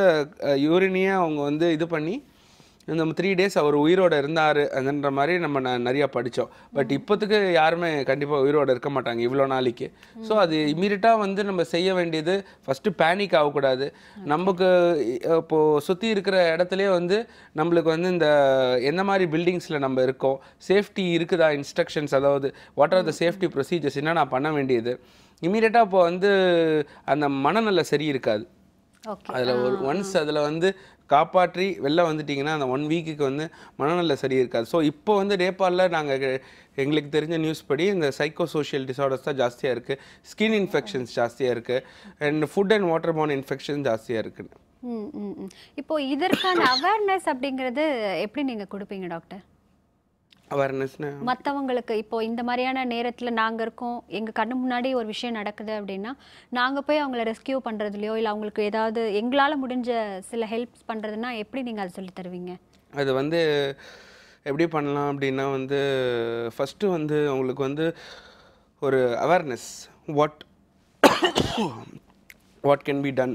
யூரினியை அவங்க வந்து இது பண்ணி இந்த 3 days அவர் உயிரோடு இருந்தார் அதுன்ற மாதிரி நம்ம நிறையா படித்தோம். பட் இப்போத்துக்கு யாருமே கண்டிப்பாக உயிரோடு இருக்க மாட்டாங்க இவ்வளோ நாளைக்கு. ஸோ அது இமீடியட்டாக வந்து நம்ம செய்ய வேண்டியது ஃபஸ்ட்டு பேனிக் ஆகக்கூடாது. நமக்கு இப்போது சுற்றி இருக்கிற இடத்துலையே வந்து நம்மளுக்கு வந்து இந்த எந்த மாதிரி பில்டிங்ஸில் நம்ம இருக்கோம், சேஃப்டி இருக்குதா, இன்ஸ்ட்ரக்ஷன்ஸ், அதாவது what are the safety procedures, என்ன நான் பண்ண வேண்டியது. இமீடியட்டாக இப்போ வந்து அந்த மனநல சரி இருக்காது. அதில் ஒன்ஸ் அதில் வந்து காப்பாற்றி வெளில வந்துட்டிங்கன்னா அந்த 1 வீக்குக்கு வந்து மனநல சரி இருக்காது. ஸோ இப்போ வந்து நேபாளில் நாங்கள் எங்களுக்கு தெரிஞ்ச நியூஸ் படி இந்த சைக்கோ சோஷியல் டிசார்டர்ஸ் தான் ஜாஸ்தியாக இருக்குது, ஸ்கின் இன்ஃபெக்ஷன்ஸ் ஜாஸ்தியாக இருக்குது, and food and water born infection ஜாஸ்தியாக இருக்குது. இப்போ இதற்கான அவேர்னஸ் அப்படிங்கிறது எப்படி நீங்கள் கொடுப்பீங்க டாக்டர்? அவேர்னஸ்னு மற்றவங்களுக்கு இப்போ இந்த மாதிரியான நேரத்தில் நாங்கள் இருக்கோம், எங்கள் கண்ணு முன்னாடி ஒரு விஷயம் நடக்குது அப்படின்னா நாங்கள் போய் அவங்கள ரெஸ்கியூ பண்ணுறதுலையோ இல்லை அவங்களுக்கு ஏதாவது எங்களால் முடிஞ்ச சில ஹெல்ப்ஸ் பண்ணுறதுன்னா எப்படி நீங்கள் அதை சொல்லி தருவீங்க? அது வந்து எப்படி பண்ணலாம் அப்படின்னா வந்து ஃபஸ்ட்டு வந்து அவங்களுக்கு வந்து ஒரு awareness, what what can be done.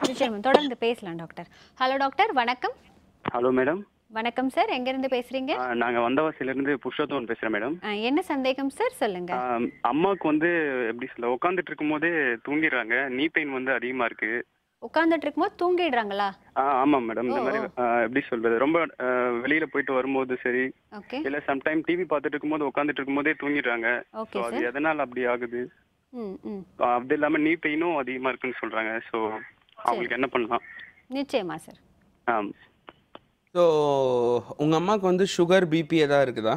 நிச்சயமா தொடர்ந்து பேசலாம் டாக்டர். ஹலோ டாக்டர், வணக்கம். Hello madam. வணக்கம் சார், எங்க இருந்து பேசுறீங்க? நாங்க வந்தவாசியிலிருந்து புருஷோத்தமன் பேசுறேன் மேடம். என்ன சந்தேகம் சார், சொல்லுங்க. அம்மாவுக்கு வந்து எப்படி சொல்ல, உட்காந்துட்டு இருக்கும் போதே தூங்கிடுறாங்க. நீ பெயின் வந்து அதிகமா இருக்கு. உட்கார்ந்துட்டு இருக்கும்போது தூங்கிடுறாங்களா? ஆமா மேடம். இந்த மாதிரி எப்படி சொல்றது, ரொம்ப வெளியில போயிட்டு வரும்போது சரி, இல்ல சம்டைம் டிவி பார்த்துட்டு இருக்கும்போது உட்காந்துட்டு இருக்கும்போதே தூங்கிடுறாங்க. அது எதனால அப்படி ஆகுது? அது இல்லாம நீ பெயினும் அதிகமா இருக்குன்னு சொல்றாங்க. ஸோ அவங்களுக்கு என்ன பண்ணலாம்? நிச்சயமா சார். ஸோ உங்கள் அம்மாவுக்கு வந்து சுகர் பிபி எதாவது இருக்குதா?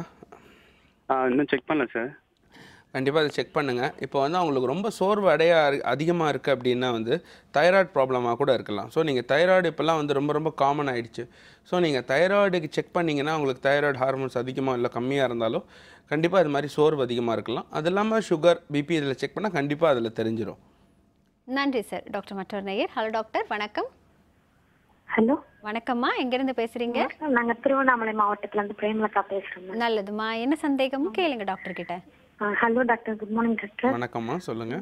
இன்னும் செக் பண்ணல சார். கண்டிப்பாக அதை செக் பண்ணுங்கள். இப்போ வந்து அவங்களுக்கு ரொம்ப சோர்வு அதிகமாக இருக்குது அப்படின்னா வந்து தைராய்டு ப்ராப்ளமாக கூட இருக்கலாம். ஸோ நீங்கள் தைராய்டு இப்போல்லாம் வந்து ரொம்ப ரொம்ப காமன் ஆகிடுச்சு. ஸோ நீங்கள் தைராய்டுக்கு செக் பண்ணிங்கன்னா உங்களுக்கு தைராய்டு ஹார்மோன்ஸ் அதிகமாக இல்லை கம்மியாக இருந்தாலும் கண்டிப்பாக இது மாதிரி சோர்வு அதிகமாக இருக்கலாம். அது இல்லாமல் சுகர் பிபி இதில் செக் பண்ணால் கண்டிப்பாக அதில் தெரிஞ்சிடும். நன்றி சார். டாக்டர் மற்றொரு நேயர். ஹலோ டாக்டர், வணக்கம். ஹலோ வணக்கம்மா, எங்கிருந்து பேசுறீங்க? நாங்க திருவண்ணாமலை மாவட்டத்துல இருந்து பிரேமலதா பேசுறோம். நல்லதுமா, என்ன சந்தேகமும் கேளுங்க டாக்டர் கிட்ட. Hello doctor, good morning doctor. வணக்கம்மா, சொல்லுங்க.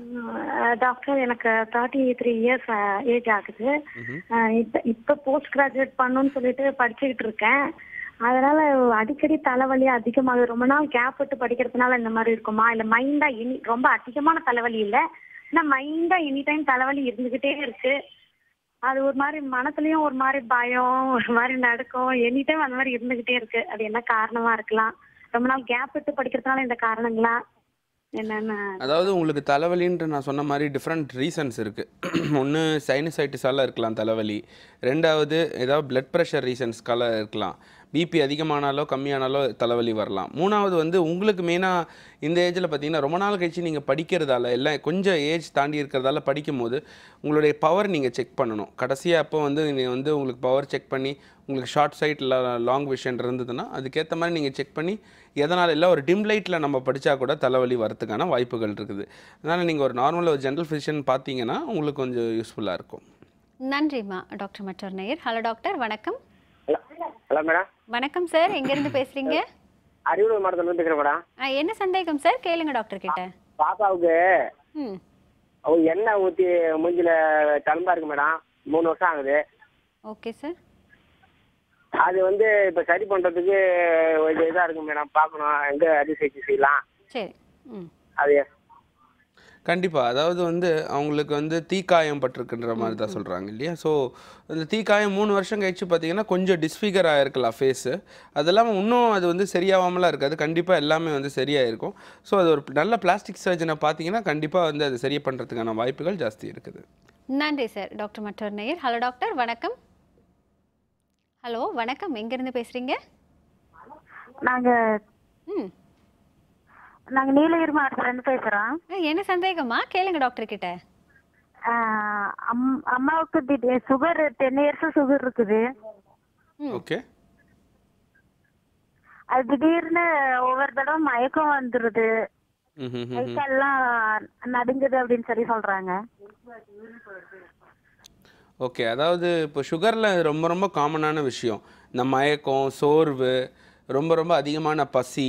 டாக்டர், எனக்கு 33 இயர்ஸ் ஏஜ் ஆகுது. இப்ப போஸ்ட் கிராஜுவேட் பண்ணணும்னு சொல்லிட்டு படிச்சுக்கிட்டு இருக்கேன். அதனால அடிக்கடி தலைவலி அதிகமாக, ரொம்ப நாள் கேப் விட்டு படிக்கிறதுனால இந்த மாதிரி இருக்குமா, இல்ல மைண்டா ரொம்ப அதிகமான தலைவலி இல்ல, ஆனா மைண்டா எனி டைம் தலைவலி இருந்துகிட்டே இருக்கு. அது ஒரு மாதிரி மனசுலயும் ஒரு மாதிரி பயம், ஒரு மாதிரி நடுக்கம், எனி டைம் அந்த மாதிரி இருந்துகிட்டே இருக்கு. அது என்ன காரணமா இருக்கலாம்? ரொம்ப நாள் கேப் விட்டு படிக்கிறதுனால இந்த காரணங்களா என்னன்னு? அதாவது உங்களுக்கு தலைவலின்ட்டு நான் சொன்ன மாதிரி டிஃப்ரெண்ட் ரீசன்ஸ் இருக்குது. ஒன்று சைனசைட்டிஸால் இருக்கலாம் தலைவலி, ரெண்டாவது ஏதாவது பிளட் ப்ரெஷர் ரீசன்ஸ்க்கால இருக்கலாம், பிபி அதிகமானாலோ கம்மியானாலோ தலைவலி வரலாம், மூணாவது வந்து உங்களுக்கு மெயினாக இந்த ஏஜில் பார்த்தீங்கன்னா ரொம்ப நாள் கழிச்சு நீங்கள் படிக்கிறதால எல்லாம் கொஞ்சம் ஏஜ் தாண்டி இருக்கிறதால படிக்கும் போது உங்களுடைய பவர் நீங்கள் செக் பண்ணணும். கடைசியாக அப்போ வந்து நீங்கள் வந்து உங்களுக்கு பவர் செக் பண்ணி உங்களுக்கு ஷார்ட் சைட் இல்லை லாங் விஷன் இருந்ததுன்னா அதுக்கேற்ற மாதிரி நீங்கள் செக் பண்ணி எதனால் இல்லை ஒரு டிம் லைட்டில் நம்ம படித்தா கூட தலைவலி வரதுக்கான வாய்ப்புகள் இருக்குது. அதனால் நீங்கள் ஒரு நார்மலாக ஒரு ஜென்ரல் ஃபிசிஷியன் பார்த்தீங்கன்னா உங்களுக்கு கொஞ்சம் யூஸ்ஃபுல்லாக இருக்கும். நன்றிம்மா. டாக்டர் மற்றொரு நேயர். ஹலோ டாக்டர், வணக்கம். Hello madam. வணக்கம் சார், எங்கேருந்து பேசுகிறீங்க? அரியலூர் மாவட்டத்தில் பேசுகிறேன் மேடம். என்ன சந்தேகம் சார், கேளுங்க டாக்டர் கிட்ட. பாப்பாவுக்கு எண்ணெய் ஊற்றி மூஞ்சில தழும்பா இருக்கு மேடம், 3 வருஷம் ஆகுது. Okay sir. அது வந்து இப்போ சரி பண்ணுறதுக்கு கொஞ்சம் இதாக இருக்கு மேடம், பார்க்கணும் எங்கே அதிசயிச்சு செய்யலாம். சரி. அது கண்டிப்பாக அதாவது வந்து அவங்களுக்கு வந்து தீக்காயம் பட்டிருக்குன்ற மாதிரி தான் சொல்கிறாங்க இல்லையா. ஸோ அந்த தீக்காயம் 3 வருஷம் கழிச்சு பார்த்தீங்கன்னா கொஞ்சம் டிஸ்ஃபிகர் ஆகிருக்கலாம் ஃபேஸு. அது இல்லாமல் இன்னும் அது வந்து சரியாகாமலாம் இருக்காது, கண்டிப்பாக எல்லாமே வந்து சரியாக இருக்கும். ஸோ அது ஒரு நல்ல பிளாஸ்டிக் சர்ஜனை பார்த்தீங்கன்னா கண்டிப்பாக வந்து அது சரி பண்ணுறதுக்கான வாய்ப்புகள் ஜாஸ்தி இருக்குது. நன்றி சார். டாக்டர் மற்றொரு நேயர். ஹலோ டாக்டர், வணக்கம். ஹலோ வணக்கம், எங்கேருந்து பேசுகிறீங்க? நாங்க நீலகிரி மாவட்டத்துல இருந்து பேசுறோம். என்ன சந்தேகமா, கேளுங்க டாக்டர் கிட்ட. அம்மாவுக்கு சுகர் 10 இயர்ஸ் சுகர் இருக்குது. ஓகே. அது திடீர்னு ஒவ்வொரு தடவை மயக்கம் வந்துருது, கைக்கால்லாம் நடுங்குது அப்படின்னு சொல்லி சொல்றாங்க. ஓகே, அதாவது இப்போ சுகரில் ரொம்ப ரொம்ப காமனான விஷயம் இந்த மயக்கம், சோர்வு, ரொம்ப ரொம்ப அதிகமான பசி,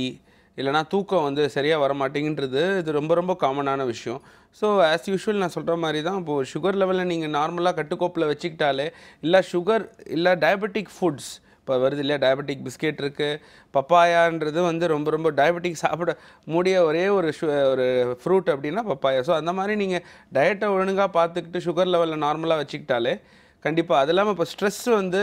இல்லைனா தூக்கம் வந்து சரியாக வர மாட்டேங்குன்றது இது ரொம்ப ரொம்ப காமனான விஷயம். ஸோ ஆஸ் யூஷுவல் நான் சொல்கிற மாதிரி தான், இப்போது சுகர் லெவலில் நீங்கள் நார்மலாக கட்டுக்கோப்பில் வச்சுக்கிட்டாலே, இல்லை சுகர் இல்லை டயபெட்டிக் ஃபுட்ஸ் இப்போ வருது இல்லையா, டயபெட்டிக் பிஸ்கெட் இருக்குது, பப்பாயான்றது வந்து ரொம்ப ரொம்ப டயபெட்டிக் சாப்பிட முடிய ஒரே ஒரு ஃப்ரூட் அப்படின்னா பப்பாயா. ஸோ அந்த மாதிரி நீங்கள் டயட்டை ஒழுங்காக பார்த்துக்கிட்டு சுகர் லெவலில் நார்மலாக வச்சுக்கிட்டாலே கண்டிப்பாக. அது இல்லாமல் இப்போ ஸ்ட்ரெஸ் வந்து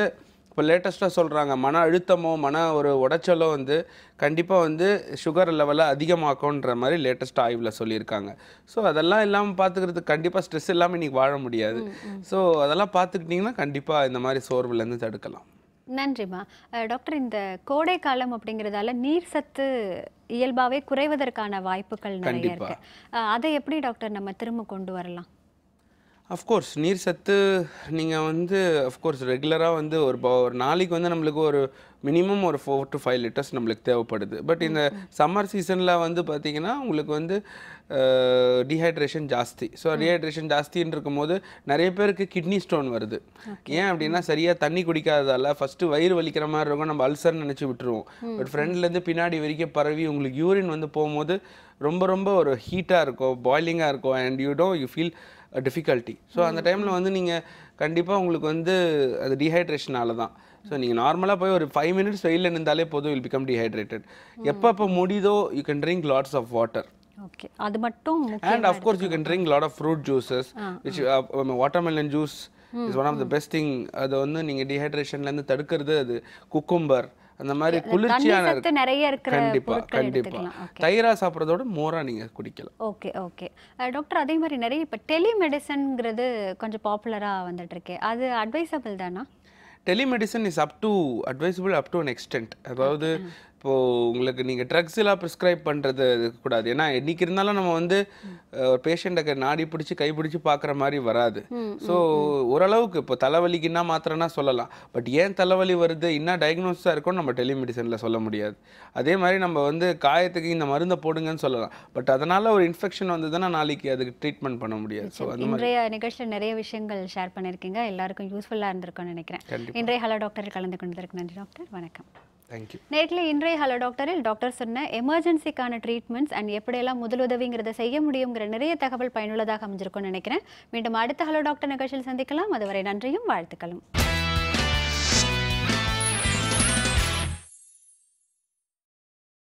இப்போ லேட்டஸ்ட்டாக சொல்கிறாங்க, மன அழுத்தமோ ஒரு உடைச்சலோ வந்து கண்டிப்பாக வந்து சுகர் லெவலை அதிகமாக்கும்ன்ற மாதிரி லேட்டஸ்ட் ஆய்வில் சொல்லியிருக்காங்க. ஸோ அதெல்லாம் இல்லாமல் பார்த்துக்கிறதுக்கு கண்டிப்பாக ஸ்ட்ரெஸ் இல்லாமல் இன்றைக்கி வாழ முடியாது. ஸோ அதெல்லாம் பார்த்துக்கிட்டிங்கன்னா கண்டிப்பாக இந்த மாதிரி சோர்வுலேருந்து தடுக்கலாம். நன்றிம்மா. டாக்டர், இந்த கோடை காலம் அப்படிங்கிறதால நீர் சத்து இயல்பாகவே குறைவதற்கான வாய்ப்புகள் நிறைய இருக்கு. அதை எப்படி டாக்டர் நம்ம திரும்ப கொண்டு வரலாம்? அஃப்கோர்ஸ் நீர் சத்து நீங்கள் வந்து அஃப்கோர்ஸ் ரெகுலராக வந்து ஒரு நாளைக்கு வந்து நம்மளுக்கு ஒரு மினிமம் ஒரு 4 to 5 லிட்டர்ஸ் நம்மளுக்கு தேவைப்படுது. பட் இந்த சம்மர் சீசனில் வந்து பார்த்திங்கன்னா உங்களுக்கு வந்து டீஹைட்ரேஷன் ஜாஸ்தி. ஸோ டீஹைட்ரேஷன் ஜாஸ்தின்னு இருக்கும்போது நிறைய பேருக்கு கிட்னி ஸ்டோன் வருது. ஏன் அப்படின்னா சரியாக தண்ணி குடிக்காததால் ஃபஸ்ட்டு வயிறு வலிக்கிற மாதிரி இருக்கும், நம்ம அல்சர்னு நினச்சி விட்டுருவோம். பட் ஃப்ரெண்ட்லேருந்து பின்னாடி வரைக்கும் பரவி உங்களுக்கு யூரின் வந்து போகும்போது ரொம்ப ரொம்ப ஒரு ஹீட்டாக இருக்கும், பாய்லிங்காக இருக்கும், and you feel difficulty. So அந்த டைமில் வந்து நீங்கள் கண்டிப்பாக உங்களுக்கு வந்து அது டீஹைட்ரேஷனால தான். ஸோ நீங்கள் நார்மலாக போய் ஒரு 5 minutes வெயிலில் நின்றாலே போதும், வில் பிகம் டீஹைட்ரேட்டட். எப்போ முடியுதோ you can drink lots of water. Okay, அது மட்டும் and of course you can drink lot of fruit juices, which watermelon juice is one of the best thing. அது வந்து நீங்கள் டீஹைட்ரேஷன்லேருந்து தடுக்கிறது. அது குக்கும்பர் அந்த மாதிரி குளிர்ச்சியான கண்டிப்பாக தயிரா சாப்பிட்றதோட மோரா நீங்கள் குடிக்கலாம். ஓகே ஓகே டாக்டர், அதே மாதிரி நிறைய இப்போ டெலிமெடிசன்ங்கிறது கொஞ்சம் பாப்புலராக வந்துட்டு இருக்கு, அது அட்வைசபிள் தானா? Telemedicine is advisable up to an extent. அதாவது இப்போது உங்களுக்கு நீங்கள் ட்ரக்ஸ் எல்லாம் ப்ரிஸ்கிரைப் பண்ணுறது கூடாது. ஏன்னா என்றைக்கு இருந்தாலும் நம்ம வந்து ஒரு பேஷண்ட்டை நாடி பிடிச்சி கைப்பிடிச்சி பார்க்குற மாதிரி வராது. ஸோ ஓரளவுக்கு இப்போ தலைவலிக்குன்னா மாத்திரம்னா சொல்லலாம். பட் ஏன் தலைவலி வருது, என்ன டயக்னோஸாக இருக்கும்னு நம்ம டெலிமெடிசனில் சொல்ல முடியாது. அதே மாதிரி நம்ம வந்து காயத்துக்கு இந்த மருந்தை போடுங்கன்னு சொல்லலாம். பட் அதனால் ஒரு இன்ஃபெக்ஷன் வந்ததுன்னா நாளைக்கு அதுக்கு ட்ரீட்மெண்ட் பண்ண முடியாது. ஸோ அந்த மாதிரி இன்றைய நிகழ்ச்சியில் நிறைய விஷயங்கள் ஷேர் பண்ணியிருக்கீங்க, எல்லாருக்கும் யூஸ்ஃபுல்லாக இருந்திருக்கும்னு நினைக்கிறேன். இன்றைய ஹலோ டாக்டரில் கலந்து கொண்டதற்கு நன்றி டாக்டர். வணக்கம். தேங்க்யூ. நேர்களை இன்றைய ஹலோ டாக்டரில் டாக்டர் சொன்ன எமர்ஜென்சிக்கான ட்ரீட்மெண்ட்ஸ் அண்ட் எப்படியெல்லாம் முதலுதவிங்கிறத செய்ய முடியுங்கிற நிறைய தகவல் பயனுள்ளதாக அமைஞ்சிருக்கும்னு நினைக்கிறேன். மீண்டும் அடுத்த ஹலோ டாக்டர் நிகழ்ச்சியில் சந்திக்கலாம். அதுவரை நன்றியும் வாழ்த்துக்களும்.